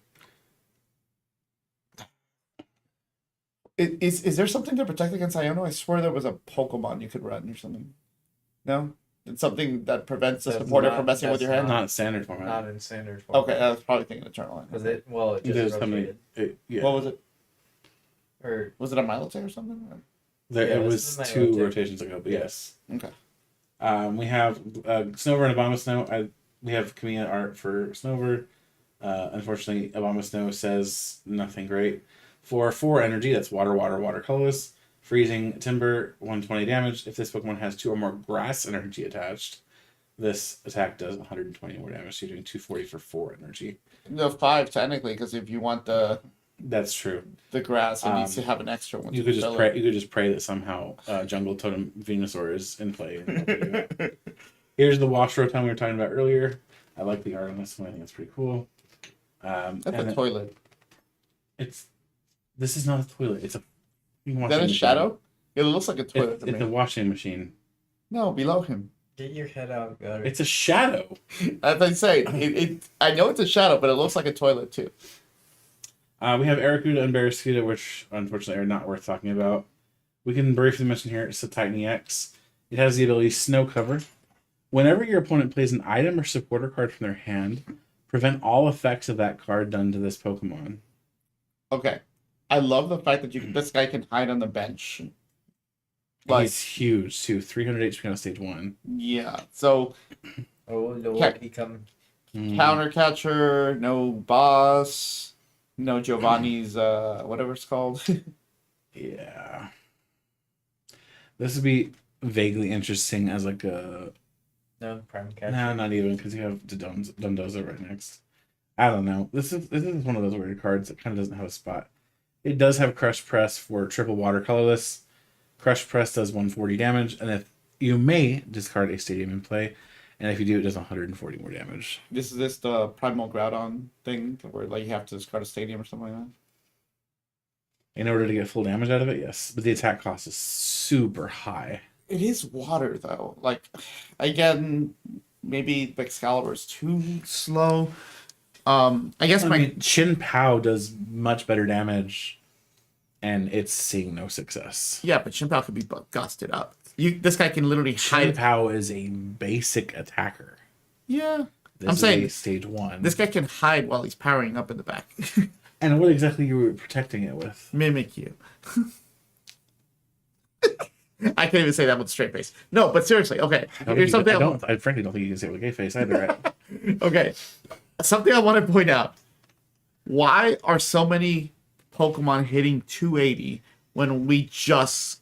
Is there something to protect against Iono? I swear there was a Pokemon you could run or something. No, it's something that prevents the That's supporter not- from messing with that's your hand. Not in standard format. Not in standard form. Okay, I was probably thinking Eternal. Because it There's just somebody. rotated. Yeah. What was it? Or Was it a Milotic or something? There, Yeah, it this was is my 2 rotate. rotations ago, but yes. Okay. We have Snover and Abomasnow. We have Kamiya art for Snover. Unfortunately, Abomasnow says nothing great. For 4 energy, that's water colorless. Freezing Timber, 120 damage. If this Pokemon has 2 or more grass energy attached, this attack does 120 more damage. So you're doing 240 for 4 energy. No, 5 technically, because if you want the That's true. grass, it needs to Um, have an extra one. You to could just fill pray. You could just pray that somehow Jungle Totem Venusaur is in play. it. Here's the wash rotom we were talking about earlier. I like the art on this one. I think it's pretty cool. That's and a toilet. This is not a toilet. It's a. Is that a shadow? It looks like a toilet to It's a me. washing machine. No, below him. get your head out of gutter. It's a shadow. As I say, I know it's a shadow, but it looks like a toilet too. We have Aracuda and Barracuda, which unfortunately are not worth talking about. We can briefly mention here it's a Titan EX. It has the ability Snow Cover. Whenever your opponent plays an item or supporter card from their hand, prevent all effects of that card done to this Pokemon. Okay. I love the fact that this guy can hide on the bench. Like, He's huge too, 300 HP on stage 1. yeah. So Oh lord, Yeah. he come. counter catcher, no boss, no Giovanni's whatever it's called. Yeah. This would be vaguely interesting as like a No prime catcher. no, not even because you have Dundoza right next. I don't know. This is one of those weird cards that kind of doesn't have a spot. It does have Crush Press for triple water colorless. Crush Press does 140 damage, and if you may discard a stadium in play, and if you do, it does 140 more damage. This is the Primal Groudon thing where like you have to discard a stadium or something like that. In order to get full damage out of it, yes, but the attack cost is super high. It is water though. Like again, maybe Excalibur is too slow. I guess I my mean, Chin Pao does much better damage, and it's seeing no success. yeah, but Shimpao could be gusted up. This guy can literally Chin hide. Pao is a basic attacker. Yeah, This I'm is saying a stage 1. this guy can hide while he's powering up in the back. And what exactly you were protecting it with? Mimic you. I can't even say that with a straight face. No, but seriously, okay. Here's something. I frankly don't think you can say it with a gay face either. Right? Okay, something I want to point out. Why are so many Pokemon hitting 280 when we just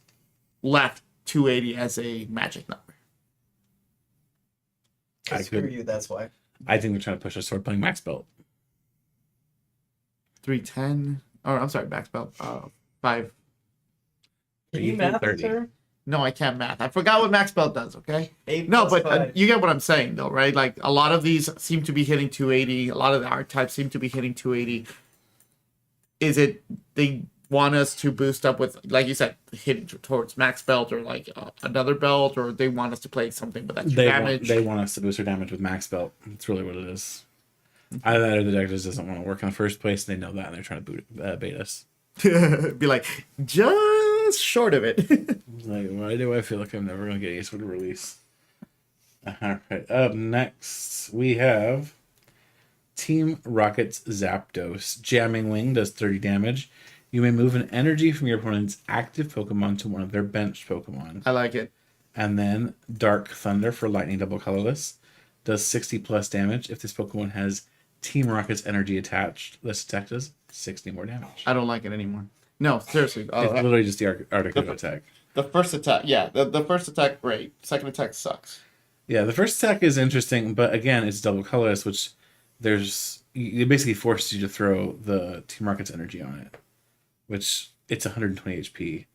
left 280 as a magic number? I Screw could- you. That's why. I think they're trying to push us toward playing Max Belt. 310. Or I'm sorry, max belt. 5. Can you math, 30. sir? No, I can't math. I forgot what max belt does. Okay. 8 No, plus but 5. you get what I'm saying, though, right? Like a lot of these seem to be hitting 280. A lot of the archetypes seem to be hitting 280. Is it they want us to boost up with, like you said, hit towards max belt or like another belt, or they want us to play something with extra damage? They want us to boost our damage with Max Belt. That's really what it is. Either that or the deck just doesn't want to work in the first place. And they know that, and they're trying to bait us. Be like just short of it. Like, why do I feel like I'm never going to get Ace with a release? All right. Up next, we have Team Rocket's Zapdos. Jamming Wing does 30 damage. You may move an energy from your opponent's active Pokemon to one of their benched Pokemon. I like it. And then Dark Thunder for Lightning Double Colorless does 60 plus damage. If this Pokemon has Team Rocket's energy attached, this attack does 60 more damage. I don't like it anymore. No, seriously. It's literally just the Articuno attack. The first attack, yeah, the first attack, great. Second attack sucks. Yeah, the first attack is interesting, but again, it's double colorless, which it basically forces you to throw the Team Rocket's energy on it, which it's 120 HP.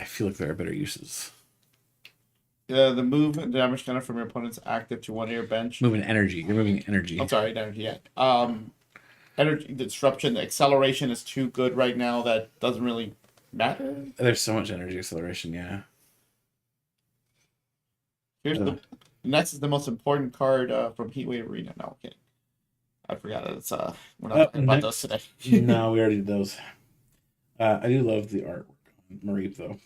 I feel like there are better uses. The move and damage counter from your opponent's active to one of your bench. Moving energy. You're moving energy. I'm sorry, energy. Yeah. Energy disruption. The acceleration is too good right now. That doesn't really matter. There's so much energy acceleration, yeah. Here's the next is the most important card from Heatwave Arena. No, okay. I forgot that it's we're not talking about those today. No, we already did those. I do love the artwork on Mareep, though.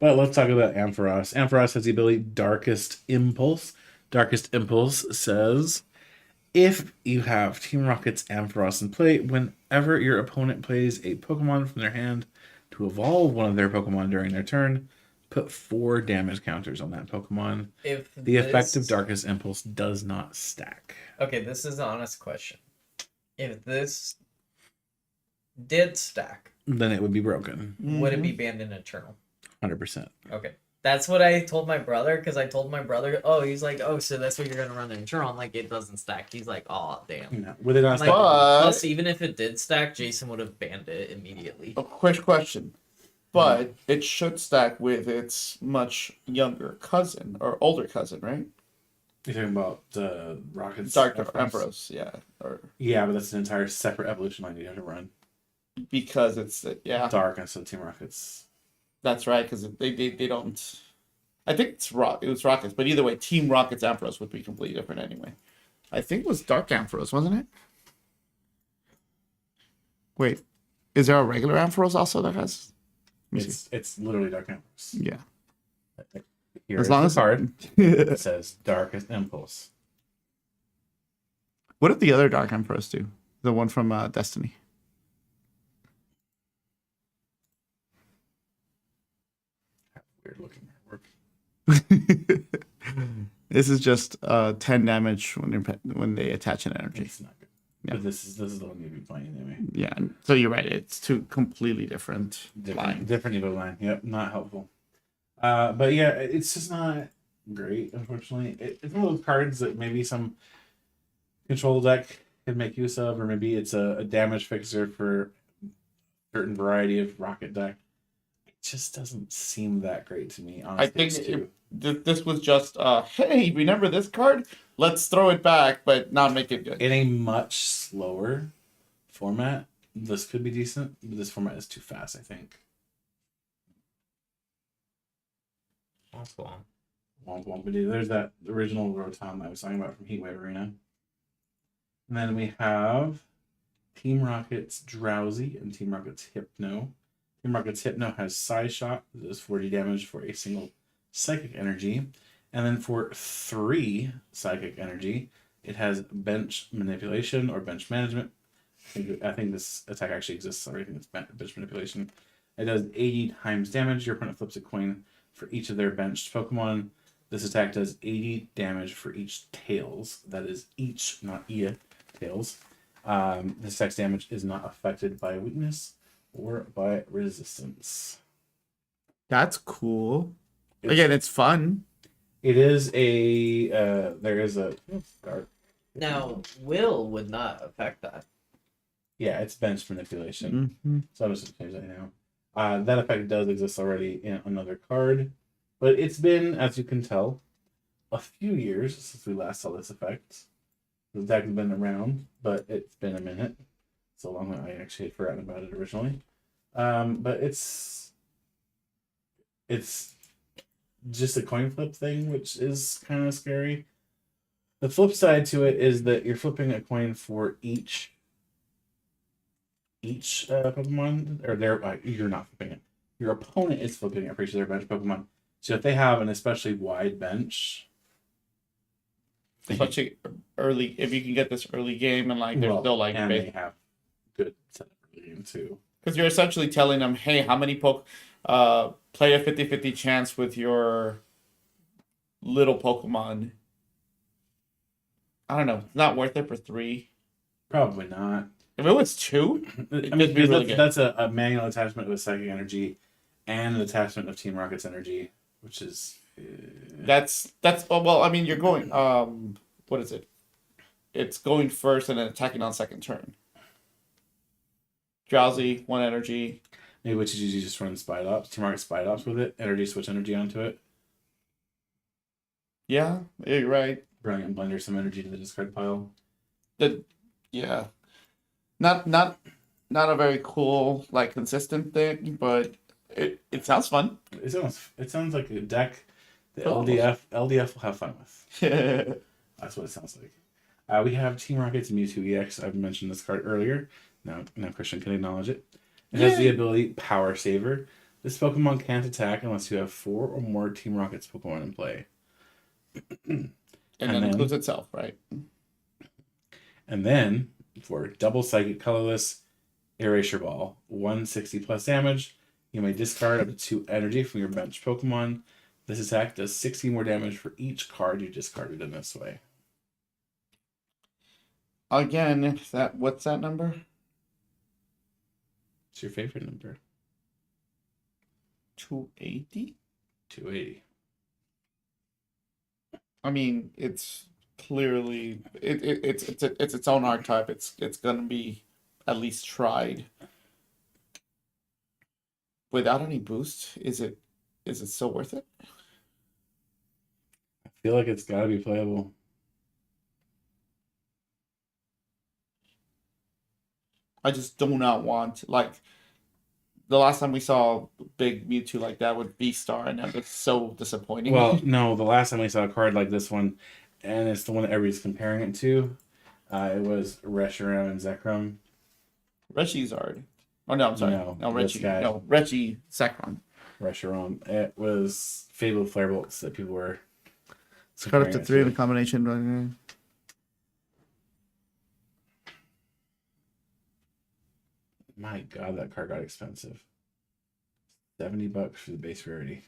But let's talk about Ampharos. Ampharos has the ability Darkest Impulse. Darkest Impulse says, if you have Team Rocket's Ampharos in play, whenever your opponent plays a Pokemon from their hand to evolve one of their Pokemon during their turn, put 4 damage counters on that Pokemon. If The effect of Darkest Impulse does not stack. Okay, this is an honest question. If this did stack, Then it would be broken. would it be banned in Eternal? 100%. Okay. That's what I told my brother, because I told my brother, he's like, so that's what you're going to run in Eternal. I'm like, it doesn't stack. He's like, damn. No. Would it not Like, stack? plus, even if it did stack, Jason would have banned it immediately. A quick question. But it should stack with its much younger cousin or older cousin, right? You're talking about Rocket's Dark Ampharos? Empress, yeah. Or Yeah, but that's an entire separate evolution line you have to run. because it's yeah, Dark instead of Team Rockets. that's right. Because they don't. I think it was Rockets, but either way, Team Rockets Ampharos would be completely different anyway. I think it was Dark Ampharos, wasn't it? Wait, is there a regular Ampharos also that has? Let me see. It's literally Dark Impulse. Yeah. Here As is long the as card. It says Darkest Impulse. What did the other Dark Ampharos do? The one from Destiny. Weird looking artwork. This is just 10 damage when they attach an energy. It's not good. Yeah. But this is the one you'd be playing anyway. Yeah, so you're right. It's two completely different lines. Different Evo line. Yep, not helpful. But yeah, it's just not great, unfortunately. It's one of those cards that maybe some control deck can make use of, or maybe it's a damage fixer for a certain variety of rocket deck. It just doesn't seem that great to me, honestly. I think this was just, hey, remember this card? Let's throw it back, but not make it good. In a much slower format, this could be decent, but this format is too fast, I think. That's long. Womp womp. There's that original Rotom that I was talking about from Heatwave Arena. And then we have Team Rocket's Drowsy and Team Rocket's Hypno. Team Rocket's Hypno has Side Shot, that does 40 damage for a single Psychic Energy. And then for 3 Psychic Energy, it has Bench Manipulation or Bench Management. I think this attack actually exists already. I think it's Bench Manipulation. It does 80 times damage. Your opponent flips a coin for each of their benched Pokemon. This attack does 80 damage for each Tails. That is each, not Ia, Tails. This attack's damage is not affected by weakness or by resistance. That's cool. Again, it's fun. It is a there is a card. Now, will would not affect that. Yeah, it's bench manipulation. Mm-hmm. So I'm just gonna change that now. That effect does exist already in another card, but it's been, as you can tell, a few years since we last saw this effect. The deck has been around, but it's been a minute. So long that I actually had forgotten about it originally. But it's just a coin flip thing, which is kind of scary. The flip side to it is that you're flipping a coin for each Pokemon, or you're not flipping it. Your opponent is flipping it for each of their bench Pokemon. So if they have an especially wide bench, Especially early, if you can get this early game and like they're still like and they have good setup early game too. because you're essentially telling them, hey, how many play a 50-50 chance with your little Pokemon. I don't know. It's not worth it for 3. Probably not. If it was 2, I it'd mean, be really good. that's a manual attachment with Psychic Energy and an attachment of Team Rocket's Energy, which is That's well. I mean, you're going. What is it? It's going first and then attacking on second turn. Drowsy, 1 energy. maybe what you just run Spide Ops, Team Rocket Spide Ops with it, energy switch energy onto it, Yeah, you're right. Brilliant Blender some energy to the discard pile. Yeah, not a very cool like consistent thing, but it sounds fun. It sounds like a deck that Oh. LDF will have fun with. Yeah. That's what it sounds like. We have Team Rocket's Mewtwo EX. I've mentioned this card earlier. Now Christian can acknowledge it. It has the ability Power Saver. This Pokemon can't attack unless you have 4 or more Team Rocket's Pokemon in play. and then then- includes itself, right? And then, for double Psychic Colorless, Erasure Ball. 160 plus damage. You may discard up to 2 energy from your bench Pokemon. This attack does 60 more damage for each card you discarded in this way. Again, what's that number? What's your favorite number? 280. 280. I mean, it's clearly it's its own archetype. It's gonna be at least tried. Without any boost, is it still worth it? I feel like it's gotta be playable. I just do not want like the last time we saw big Mewtwo like that with V-Star, and that was so disappointing. Well, no, the last time we saw a card like this one, and it's the one that everybody's comparing it to, it was Reshiram and Zekrom. Reggie Zard. Oh no, I'm sorry. No, No, this Reggie. guy. No, Reggie Sacron. Reshiram. It was Fabled Firebolts that people were. It's cut up to comparing it 3 in to. the combination. My God, that card got expensive. $70 for the base rarity.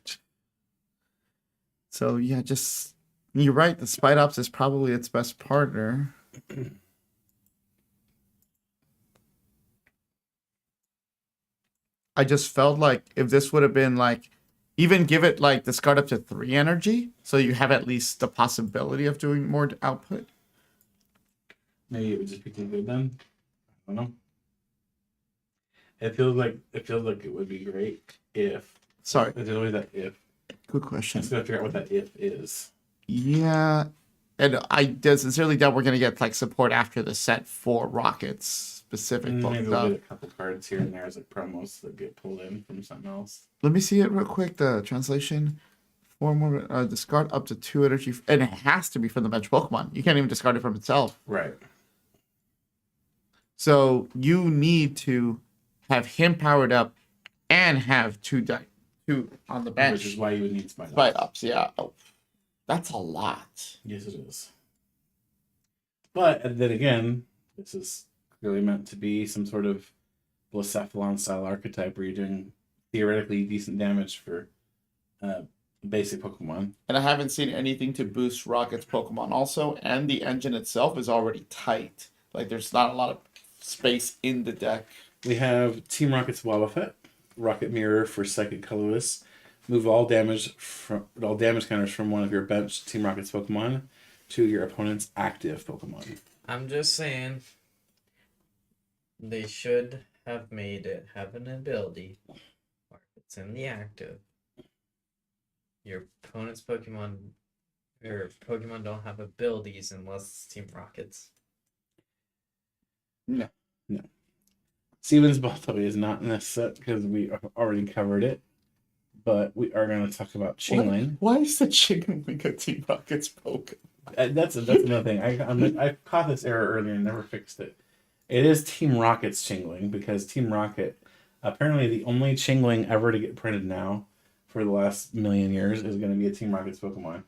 So yeah, just you're right. The Spite Ops is probably its best partner. I just felt like if this would have been like, even give it like discard up to 3 energy, so you have at least the possibility of doing more output. Maybe it would just be too good then. I don't know. It feels like it would be great if. Sorry, There's always that if. good I question. just gotta figure out what that if is. Yeah, and I sincerely doubt we're gonna get like support after the set for Rockets specific Maybe book we'll stuff. get a couple cards here and there as like promos that get pulled in from something else. Let me see it real quick. The translation. 4 more discard up to 2 energy, and it has to be from the bench Pokemon. You can't even discard it from itself. Right. So you need to have him powered up and have 2 on the bench. Which is why you would need Spite Ops. Spite Ups, yeah. Oh, that's a lot. Yes, it is. But then again, this is clearly meant to be some sort of Blacephalon style archetype where you're doing theoretically decent damage for basic Pokemon. And I haven't seen anything to boost Rocket's Pokemon also, and the engine itself is already tight. Like there's not a lot of space in the deck. We have Team Rocket's Wobbuffet, Rocket Mirror for Psychic Colorless. Move all damage counters from one of your bench Team Rocket's Pokemon to your opponent's active Pokemon. I'm just saying they should have made it have an ability, or if it's in the active, your opponent's Pokemon or Pokemon don't have abilities unless it's Team Rockets. No. Steven's Balto is not in this set because we already covered it. But we are going to talk about Chingling. Why is the Chingling a Team Rocket's Pokemon? That's another thing. I caught this error earlier and never fixed it. It is Team Rocket's Chingling because Team Rocket, apparently the only Chingling ever to get printed now for the last million years is going to be a Team Rocket's Pokemon.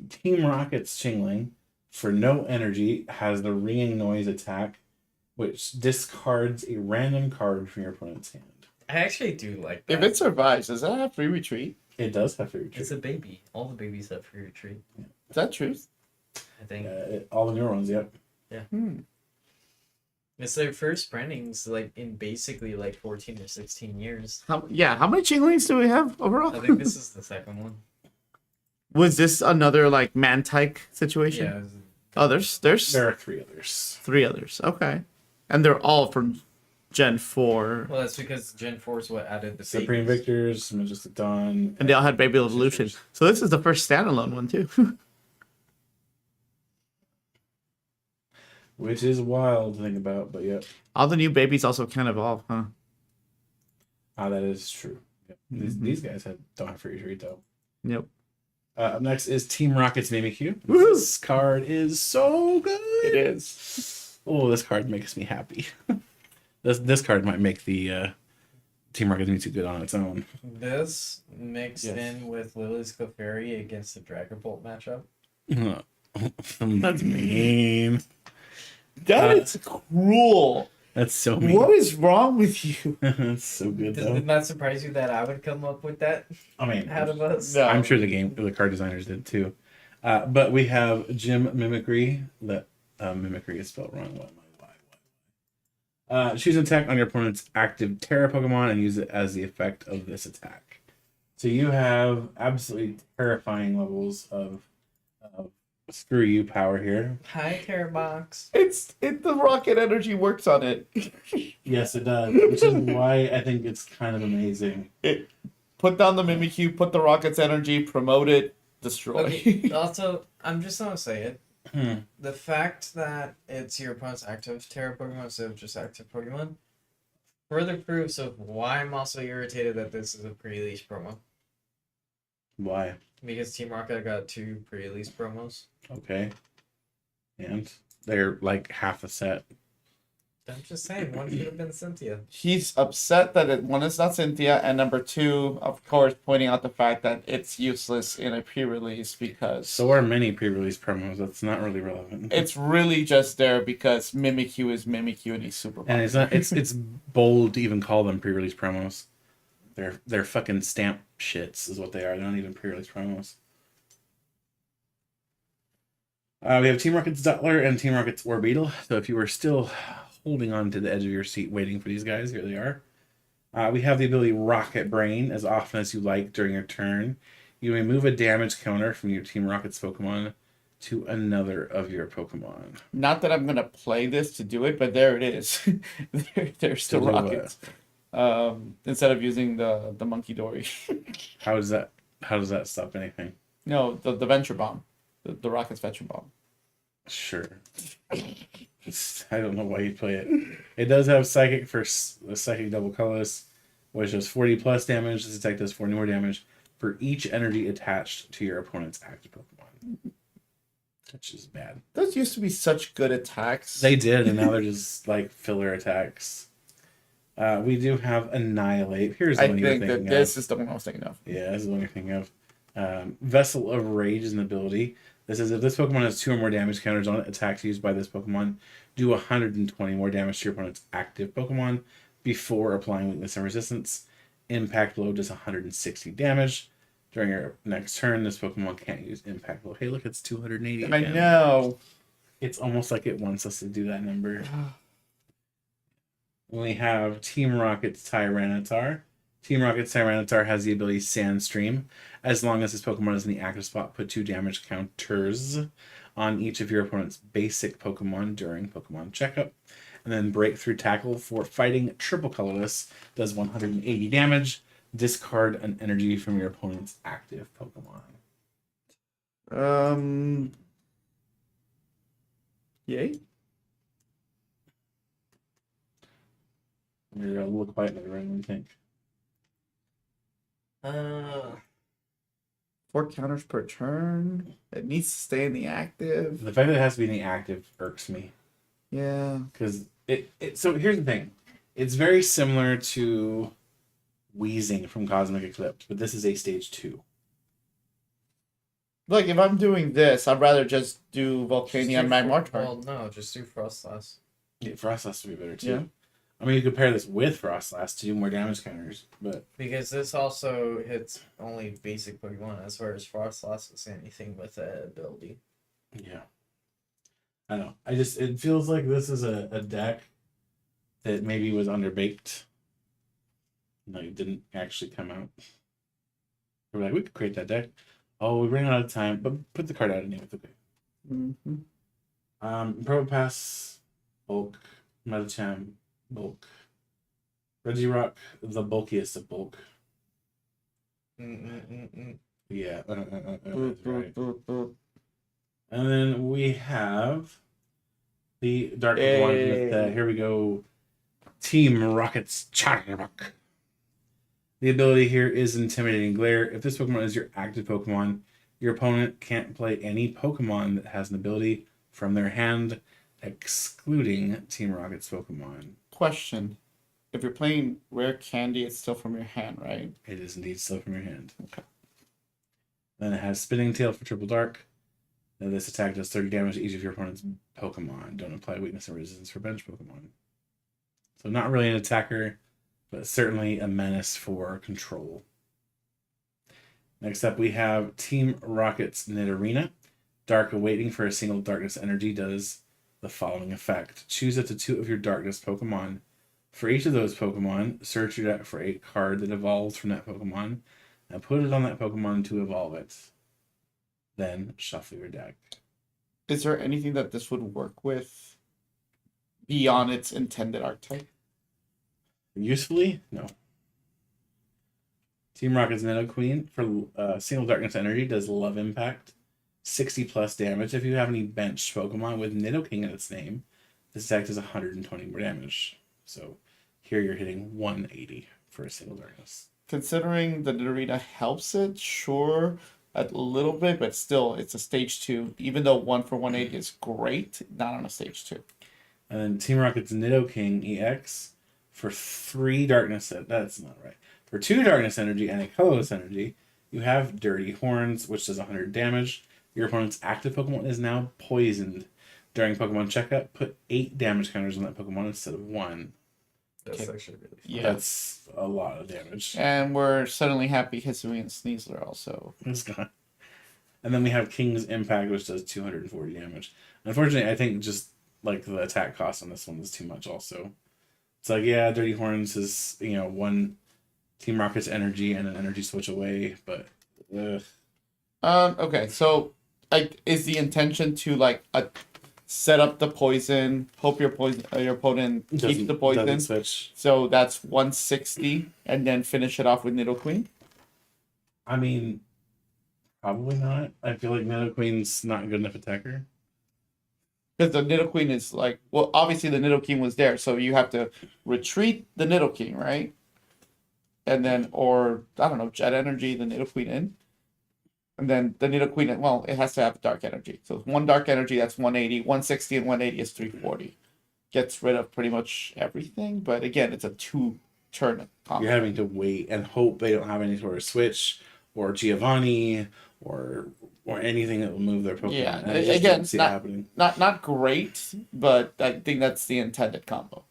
Team Rocket's Chingling, for no energy, has the ringing noise attack, which discards a random card from your opponent's hand. I actually do like that. If it survives, does that have free retreat? It does have free retreat. It's a baby. All the babies have free retreat. Is that true? I think All the newer ones, yep. it's their first printings, like in basically like 14 or 16 years. How many Chinglings do we have overall? I think this is the second one. Was this another like Mantike situation? Yeah. Oh, there's There are 3 others. 3 others. Okay, and they're all from Gen 4, Well, that's because Gen 4 is what added the Supreme babies. Victors, Majestic Dawn. and they all had Baby Evolution. So this is the first standalone one too. Which is wild to think about, but yep. All the new babies also can evolve, huh? That is true. Yep. These guys don't have free retreat, though. Yep. Up next is Team Rocket's Mimikyu. Woo! This card is so good. It is. Oh, this card makes me happy. This card might make the Team Rocket Mimikyu good on its own. This mixed Yes. in with Lily's Clefairy against the Dragapult matchup. That's mean. That is cruel. That's so mean. What is wrong with you? That's so good, though. Did not surprise you that I would come up with that I mean, out of us? No. I'm sure the card designers did too. But we have Gym Mimicry. That Mimicry is spelled wrong. Choose an attack on your opponent's active Terra Pokemon and use it as the effect of this attack. So you have absolutely terrifying levels of screw you power here. Hi, Terrabox. The rocket energy works on it. Yes, it does, which is why I think it's kind of amazing. Put down the Mimikyu, put the rocket's energy, promote it, destroy. Okay, also, I'm just gonna say it. Hmm. The fact that it's your opponent's active Terra Pokemon instead of just active Pokemon further proofs of why I'm also irritated that this is a pre-release promo. Why? Because Team Rocket got 2 pre-release promos. Okay. And they're like half a set. I'm just saying, one could have been Cynthia. He's upset that one is not Cynthia, and number two, of course, pointing out the fact that it's useless in a pre-release because So are many pre-release promos. That's not really relevant. it's really just there because Mimikyu is Mimikyu and he's super And it's not. It's bold to even call them pre-release promos. They're fucking stamp shits, is what they are. They're not even pre-release promos. We have Team Rocket's Duttler and Team Rocket's Orbeetle. So if you were still holding on to the edge of your seat waiting for these guys, here they are. We have the ability Rocket Brain as often as you like during your turn. You may move a damage counter from your Team Rocket's Pokemon to another of your Pokemon. Not that I'm gonna play this to do it, but there it is. There's still To do what? rockets. Instead of using the monkey dory. How does that stop anything? No, the venture bomb. The rocket's venture bomb. Sure. I don't know why you play it. It does have Psychic for the Psychic Double Colorless, which does 40 plus damage. This attack does 40 more damage for each energy attached to your opponent's active Pokemon. Which is bad. Those used to be such good attacks. They did, and now they're just like filler attacks. We do have Annihilate. Here's the I one you were think that thinking this of. is the one I was thinking of. Yeah, this is the one you're thinking of. Vessel of Rage is an ability. This is if this Pokemon has 2 or more damage counters on it, attacks used by this Pokemon do 120 more damage to your opponent's active Pokemon before applying weakness and resistance. Impact Blow does 160 damage. During your next turn, this Pokemon can't use Impact Blow. Hey, look, it's 280 I again. know. It's almost like it wants us to do that number. We have Team Rocket's Tyranitar. Team Rocket's Tyranitar has the ability Sandstream. As long as this Pokemon is in the active spot, put 2 damage counters on each of your opponent's basic Pokemon during Pokemon Checkup. And then Breakthrough Tackle for fighting Triple Colorless does 180 damage. Discard an energy from your opponent's active Pokemon. Yay. You're a little quiet in the room, what do you think? 4 counters per turn. It needs to stay in the active. The fact that it has to be in the active irks me. Yeah. Because so here's the thing. It's very similar to Wheezing from Cosmic Eclipse, but this is a stage 2. Look, if I'm doing this, I'd rather just do Volcania and Magmar. Well, no, just do Frostlass. Yeah, Frostlass would be better too. Yeah. I mean, you could pair this with Frostlass to do more damage counters, but Because this also hits only basic Pokemon, as far as Frostlass is anything with that ability. yeah. I don't know. It feels like this is a deck that maybe was underbaked. No, it didn't actually come out. We're like, we could create that deck. Oh, we ran out of time, but put the card out anyway. It's okay. Mm-hmm. Probopass, Bulk, Medicham, Bulk. Regirock, the bulkiest of bulk. Yeah. That's right. And then we have the Dark one with here we go. Team Rocket's Charrock. The ability here is Intimidating Glare. If this Pokemon is your active Pokemon, your opponent can't play any Pokemon that has an ability from their hand, excluding Team Rocket's Pokemon. Question. If you're playing Rare Candy, it's still from your hand, right? It is indeed still from your hand. Okay. Then it has Spinning Tail for Triple Dark. Now this attack does 30 damage to each of your opponent's Pokemon. Don't apply weakness and resistance for bench Pokemon. So not really an attacker, but certainly a menace for control. Next up, we have Team Rocket's Nidorina. Dark Awaiting for a single Darkness energy does the following effect. Choose up to 2 of your Darkness Pokemon. For each of those Pokemon, search your deck for a card that evolves from that Pokemon, and put it on that Pokemon to evolve it. Then shuffle your deck. Is there anything that this would work with beyond its intended archetype? Usefully? No. Team Rocket's Nidoqueen for single Darkness energy does Love Impact. 60 plus damage. If you have any benched Pokemon with Nidoking in its name, this attack does 120 more damage. So here you're hitting 180 for a single Darkness. Considering the Nidorina helps it, sure, a little bit, but still, it's a stage 2. Even though 1 for 180 is great, not on a stage 2. And then Team Rocket's Nidoking EX for 3 darkness. That's not right. For 2 darkness energy and a colorless energy, you have Dirty Horns, which does 100 damage. Your opponent's active Pokemon is now poisoned. During Pokemon checkup, put 8 damage counters on that Pokemon instead of 1. That's Okay. actually really fun. Yeah. That's a lot of damage. And we're suddenly happy Hisui and Sneasler also. It's gone. And then we have King's Impact, which does 240 damage. Unfortunately, I think just like the attack cost on this one is too much also. It's like, yeah, Dirty Horns is, 1 Team Rocket's energy and an energy switch away, but Okay, so is the intention to set up the poison, hope your opponent keeps the poison, doesn't switch. so that's 160, and then finish it off with Nidoqueen? I mean, probably not. I feel like Nidoqueen's not a good enough attacker. Because the Nidoqueen is obviously the Nidoking was there, so you have to retreat the Nidoking, right? And then, or I don't know, Jet Energy the Nidoqueen in. And then the Nidoqueen, it has to have Dark Energy. So 1 Dark Energy, that's 180. 160 and 180 is 340. Gets rid of pretty much everything, but again, it's a 2-turn combo. You're having to wait and hope they don't have any sort of switch or Giovanni or anything that will move their Pokemon. Yeah, And I just again, don't see it happening. Not great, but I think that's the intended combo.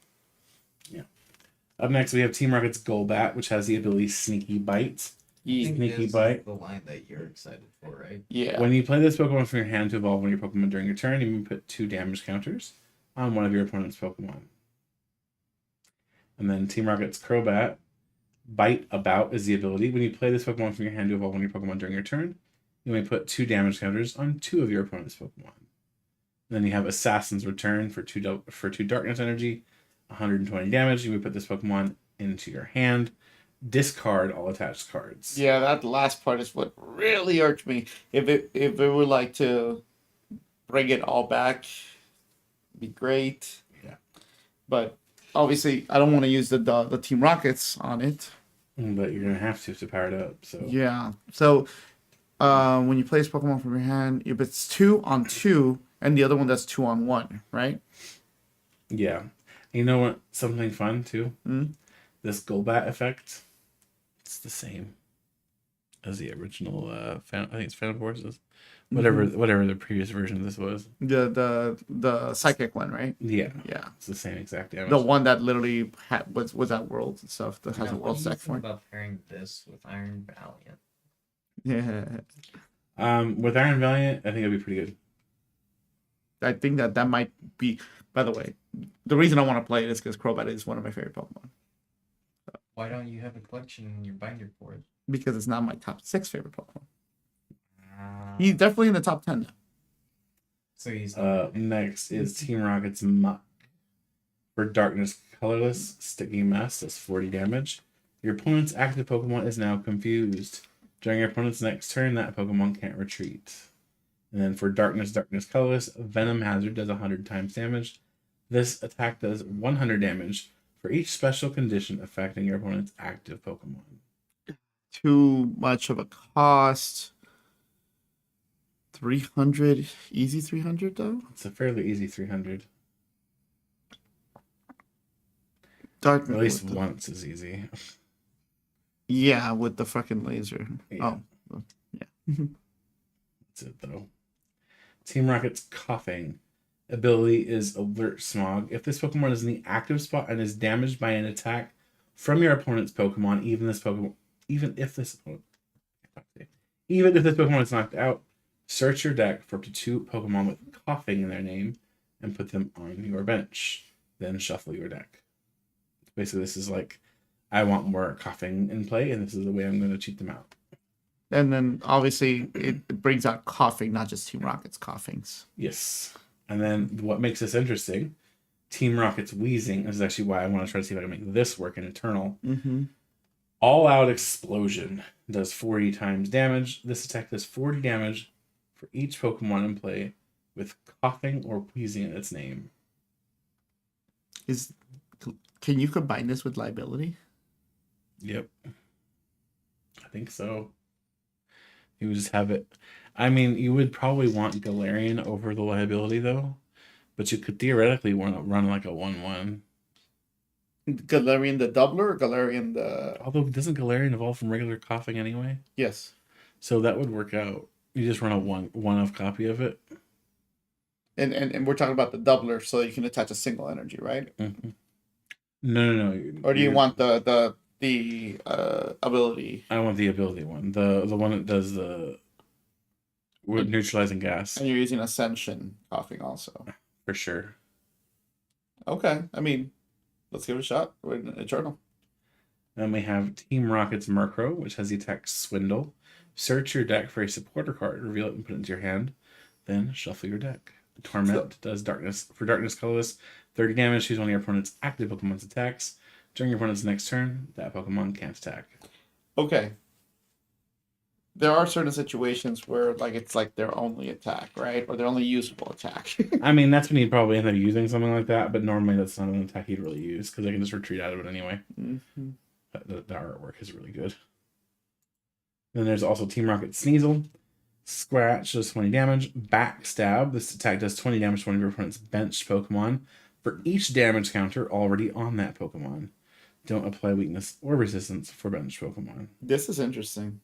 Up next, we have Team Rocket's Golbat, which has the ability Sneaky Bite. I think Sneaky this Bite. is the line that you're excited for, right? Yeah. When you play this Pokemon from your hand to evolve one of your Pokemon during your turn, you can put 2 damage counters on one of your opponent's Pokemon. And then Team Rocket's Crobat, Bite About is the ability. When you play this Pokemon from your hand to evolve one of your Pokemon during your turn, you may put 2 damage counters on 2 of your opponent's Pokemon. Then you have Assassin's Return for 2 Darkness Energy, 120 damage. You may put this Pokemon into your hand. Discard all attached cards. Yeah, that last part is what really irked me. If it were like to bring it all back, it'd be great. Yeah. But obviously, I don't want to use the Team Rockets on it. But you're gonna have to power it up. So Yeah. So when you play this Pokemon from your hand, if it's 2 on 2, and the other one that's 2 on 1, right? yeah. You know what? Something fun too. Mm. This Golbat effect. It's the same as the original. I think it's Phantom Forces. Whatever the previous version of this was. The psychic one, right? Yeah. Yeah. It's the same exact damage. The one that literally was at Worlds and stuff. That has Now, a what World do you stack think for it. about pairing this with Iron Valiant? Yeah. With Iron Valiant, I think it'd be pretty good. I think that might be. By the way, the reason I want to play it is because Crobat is one of my favorite Pokemon. Why don't you have a collection in your binder for it? Because it's not my top 6 favorite Pokemon. Ah, He's definitely in the top 10 now. so he's not Next is Team Rocket's Muck. For Darkness Colorless, Sticky Mess does 40 damage. Your opponent's active Pokemon is now confused. During your opponent's next turn, that Pokemon can't retreat. And then for Darkness Colorless, Venom Hazard does 100 times damage. This attack does 100 damage for each special condition affecting your opponent's active Pokemon. Too much of a cost. 300, easy 300 though. It's a fairly easy 300. Dark. At least once is easy. Yeah, with the fucking laser. Yeah. Oh, yeah. That's it though. Team Rocket's Coughing ability is Alert Smog. If this Pokemon is in the active spot and is damaged by an attack from your opponent's Pokemon, even if this Pokemon is knocked out, search your deck for up to 2 Pokemon with coughing in their name and put them on your bench. Then shuffle your deck. Basically, this is like, I want more coughing in play, and this is the way I'm going to cheat them out. And then obviously it brings out coughing, not just Team Rocket's coughings. Yes. And then what makes this interesting, Team Rocket's Wheezing, this is actually why I want to try to see if I can make this work in Eternal. Mm-hmm. All Out Explosion does 40 times damage. This attack does 40 damage for each Pokemon in play with coughing or wheezing in its name. Can you combine this with liability? Yep. I think so. You would just have it. I mean, you would probably want Galarian over the liability, though. But you could theoretically run like a 1/1. Galarian the doubler or Galarian the... Although, doesn't Galarian evolve from regular coughing anyway? Yes. So that would work out. You just run a one-of copy of it. And we're talking about the doubler, so you can attach a single energy, right? Mm-hmm. No. Or do you want the ability? I want the ability one. The one that does the with neutralizing gas And you're using Ascension coughing also. for sure. Okay, I mean, let's give it a shot. We're in Eternal. Then we have Team Rocket's Murkrow, which has the attack Swindle. Search your deck for a supporter card, reveal it, and put it into your hand. Then shuffle your deck. Torment does darkness colorless, 30 damage. Choose one of your opponent's active Pokemon's attacks. During your opponent's next turn, that Pokemon can't attack. Okay. There are certain situations where it's like their only attack, right? Or their only usable attack. I mean, that's when you'd probably end up using something like that, but normally that's not an attack you'd really use because they can just retreat out of it anyway. Mm-hmm. The artwork is really good. Then there's also Team Rocket Sneasel. Scratch does 20 damage. Backstab. This attack does 20 damage to one of your opponent's benched Pokemon for each damage counter already on that Pokemon. Don't apply weakness or resistance for benched Pokemon. This is interesting.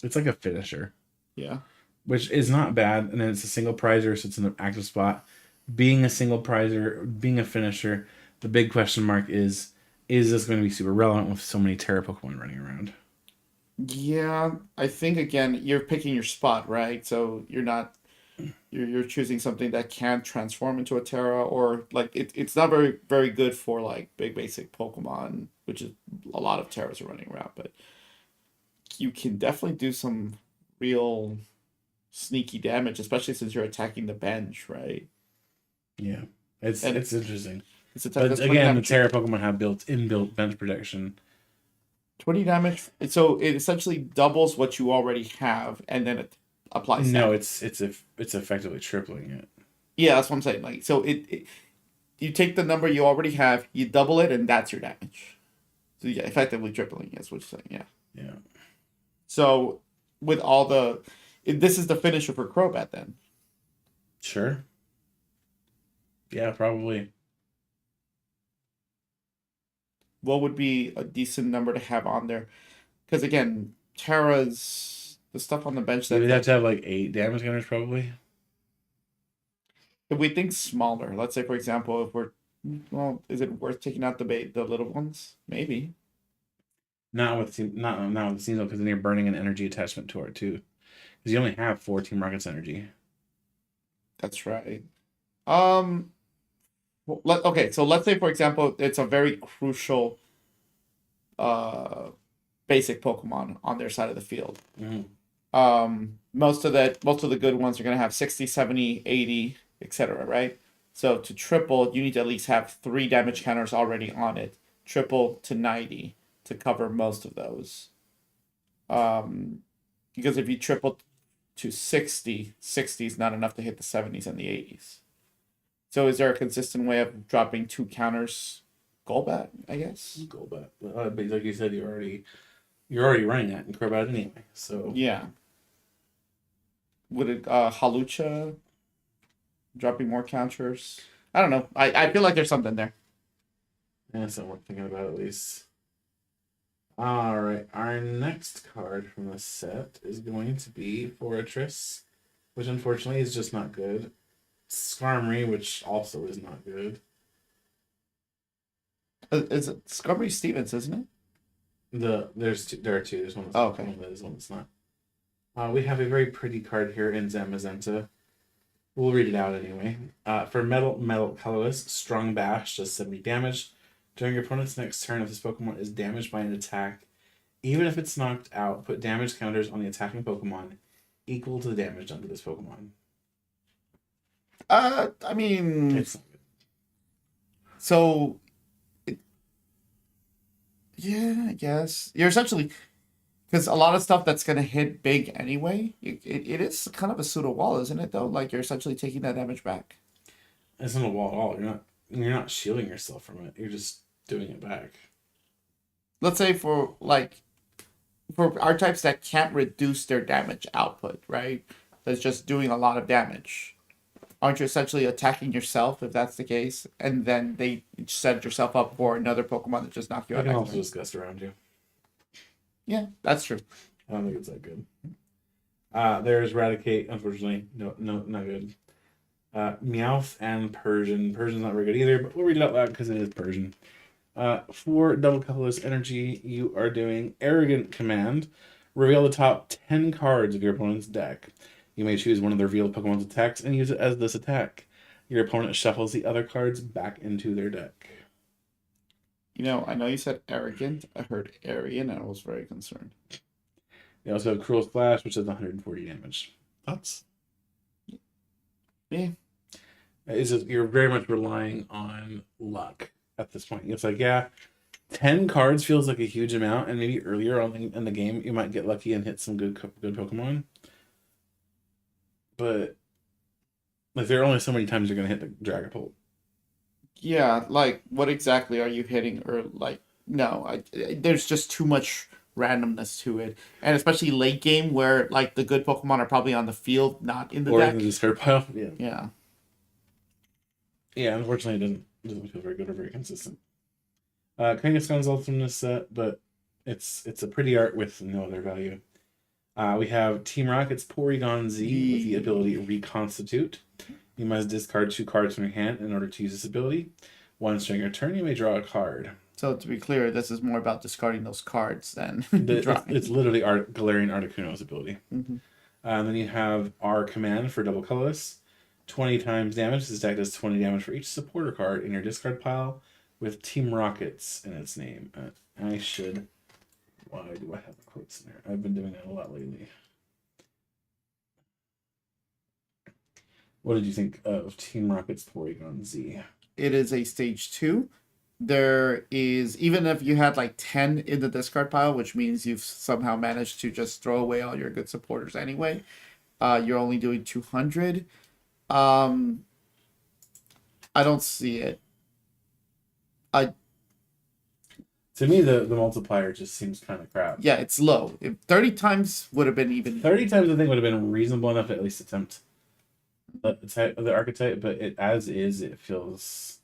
It's like a finisher, Yeah. which is not bad. And then it's a single prizer, so it's in an active spot. Being a single prizer, being a finisher, the big question mark is this going to be super relevant with so many Terra Pokemon running around? Yeah, I think again you're picking your spot, right? So you're choosing something that can transform into a Terra, or it's not very good for like big basic Pokemon, which is a lot of Terras are running around, but you can definitely do some real sneaky damage, especially since you're attacking the bench, right? Yeah, it's interesting. It's a But again, the Terra Pokemon have inbuilt bench protection. 20 damage. So it essentially doubles what you already have, and then it applies. No, damage. it's effectively tripling it. Yeah, that's what I'm saying. Like, so you take the number you already have, you double it, and that's your damage. So yeah, effectively tripling is what you're saying. Yeah. Yeah. So with all this is the finisher for Crobat then. Sure. Yeah, probably. What would be a decent number to have on there? Because again, Terra's the stuff on the bench So that we'd have to have like 8 damage counters probably. if we think smaller, let's say for example, is it worth taking out the little ones? Maybe. Not with Seasonal, because then you're burning an energy attachment to it too. Because you only have 4 Team Rocket's energy. That's right. Okay, so let's say for example, it's a very crucial basic Pokemon on their side of the field. Mm-hmm. Most of the good ones are going to have 60, 70, 80, etc., right? So to triple, you need to at least have 3 damage counters already on it. Triple to 90 to cover most of those. Because if you triple to 60 is not enough to hit the 70s and the 80s. So is there a consistent way of dropping 2 counters? Golbat, I guess. Golbat. But like you said, you're already running that in Crobat anyway. So Yeah. Would it Halucha dropping more counters? I don't know. I feel like there's something there. that's not worth thinking about at least. All right, our next card from the set is going to be Fortress, which unfortunately is just not good. Skarmory, which also is not good. Is it Skarmory Stevens, isn't it? There are two. There's one that's okay. One that is, one that's not. We have a very pretty card here in Zamazenta. We'll read it out anyway. For metal colorless, Strong Bash does 70 damage. During your opponent's next turn, if this Pokemon is damaged by an attack, even if it's knocked out, put damage counters on the attacking Pokemon equal to the damage done to this Pokemon. I mean, It's not good. So, yeah, I guess you're essentially because a lot of stuff that's gonna hit big anyway. It is kind of a pseudo wall, isn't it? Though, like you're essentially taking that damage back. It's not a wall at all. You're not shielding yourself from it. You're just doing it back. Let's say for our types that can't reduce their damage output, right? That's just doing a lot of damage. aren't you essentially attacking yourself if that's the case? And then they set yourself up for another Pokemon that just knock you I out can next also turn. just gust around you. Yeah, that's true. I don't think it's that good. There's Raticate. Unfortunately, no, not good. Meowth and Persian. Persian's not very good either, but we'll read it out loud because it is Persian. For double colorless energy, you are doing Arrogant Command. Reveal the top 10 cards of your opponent's deck. You may choose one of the revealed Pokemon's attacks and use it as this attack. Your opponent shuffles the other cards back into their deck. I know you said arrogant. I heard Aryan, and I was very concerned. They also have Cruel Splash, which does 140 damage. Thoughts? Yeah. It's just, you're very much relying on luck at this point. It's like, yeah, 10 cards feels like a huge amount, and maybe earlier on in the game you might get lucky and hit some good Pokemon. But like, there are only so many times you're gonna hit the Dragapult. Yeah, like what exactly are you hitting? Or like, no, there's just too much randomness to it, and especially late game where like the good Pokemon are probably on the field, not in the Or deck. in the discard pile. Yeah. Yeah. Yeah, unfortunately it doesn't feel very good or very consistent. Kangaskhan's also in this set, but it's a pretty art with no other value. We have Team Rocket's Porygon Z with the ability Reconstitute. You must discard 2 cards from your hand in order to use this ability. Once during your turn, you may draw a card. So to be clear, this is more about discarding those cards than drawing. It's literally Galarian Articuno's ability. Mhm. And then you have our command for double colorless. 20 times damage. This deck does 20 damage for each supporter card in your discard pile with Team Rockets in its name. Why do I have quotes in there? I've been doing that a lot lately. What did you think of Team Rocket's Porygon Z? It is a stage 2. There is, even if you had like 10 in the discard pile, which means you've somehow managed to just throw away all your good supporters anyway, you're only doing 200. I don't see it. To me, the multiplier just seems kind of crap. Yeah, it's low. If 30 times would have been even. 30 times I think would have been reasonable enough to at least attempt the archetype, but it feels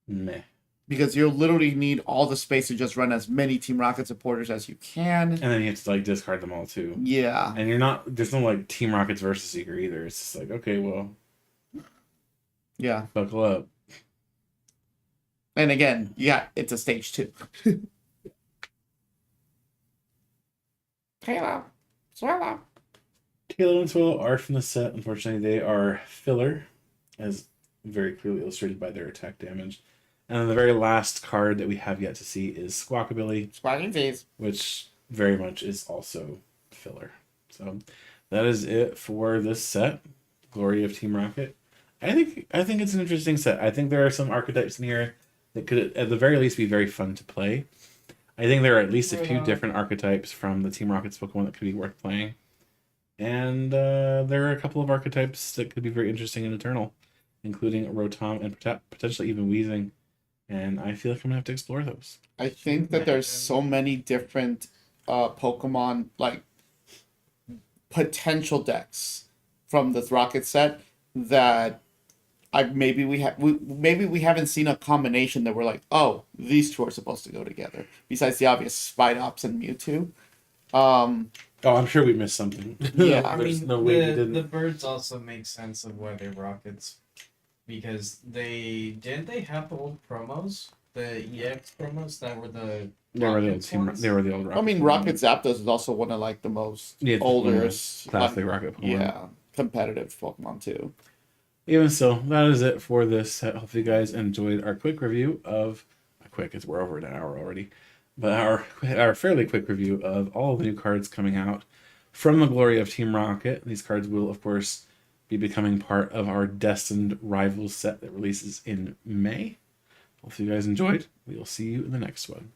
meh. Because you'll literally need all the space to just run as many Team Rocket supporters as you can. And then you have to like discard them all too. Yeah. And there's no like Team Rockets versus Seeker either. It's just like, okay, well, Yeah. buckle up. And again, yeah, it's a stage 2. Kayla. Swallow. Kalo and Swallow are from the set. Unfortunately, they are filler, as very clearly illustrated by their attack damage. And then the very last card that we have yet to see is Squawkabilly, Squawking face. which very much is also filler. So that is it for this set, Glory of Team Rocket. I think it's an interesting set. I think there are some archetypes in here that could at the very least be very fun to play. I think there are at least a few different archetypes from the Team Rocket's Pokemon that could be worth playing. And there are a couple of archetypes that could be very interesting in Eternal, including Rotom and potentially even Weezing. And I feel like I'm going to have to explore those. I think that there's so many different Pokemon, like, potential decks from the Rocket set that maybe we haven't seen a combination that we're like, oh, these two are supposed to go together. Besides the obvious Spidops and Mewtwo. Oh, I'm sure we missed something. Yeah. I There's mean, no way we didn't. the birds also make sense of why they're rockets, because they have the old promos, the EX promos that were the They were the old Rockets team. ones? They were the old Rocket. I mean, Rocket Zapdos is also one of like the most Yeah, it's one of the oldest, classic like, Rocket Pokemon. yeah, competitive Pokemon too. Even so, that is it for this set. Hopefully, you guys enjoyed our quick review of. We're over an hour already, but our fairly quick review of all of the new cards coming out from the Glory of Team Rocket. These cards will, of course, be becoming part of our Destined Rivals set that releases in May. Hopefully, you guys enjoyed. We will see you in the next one.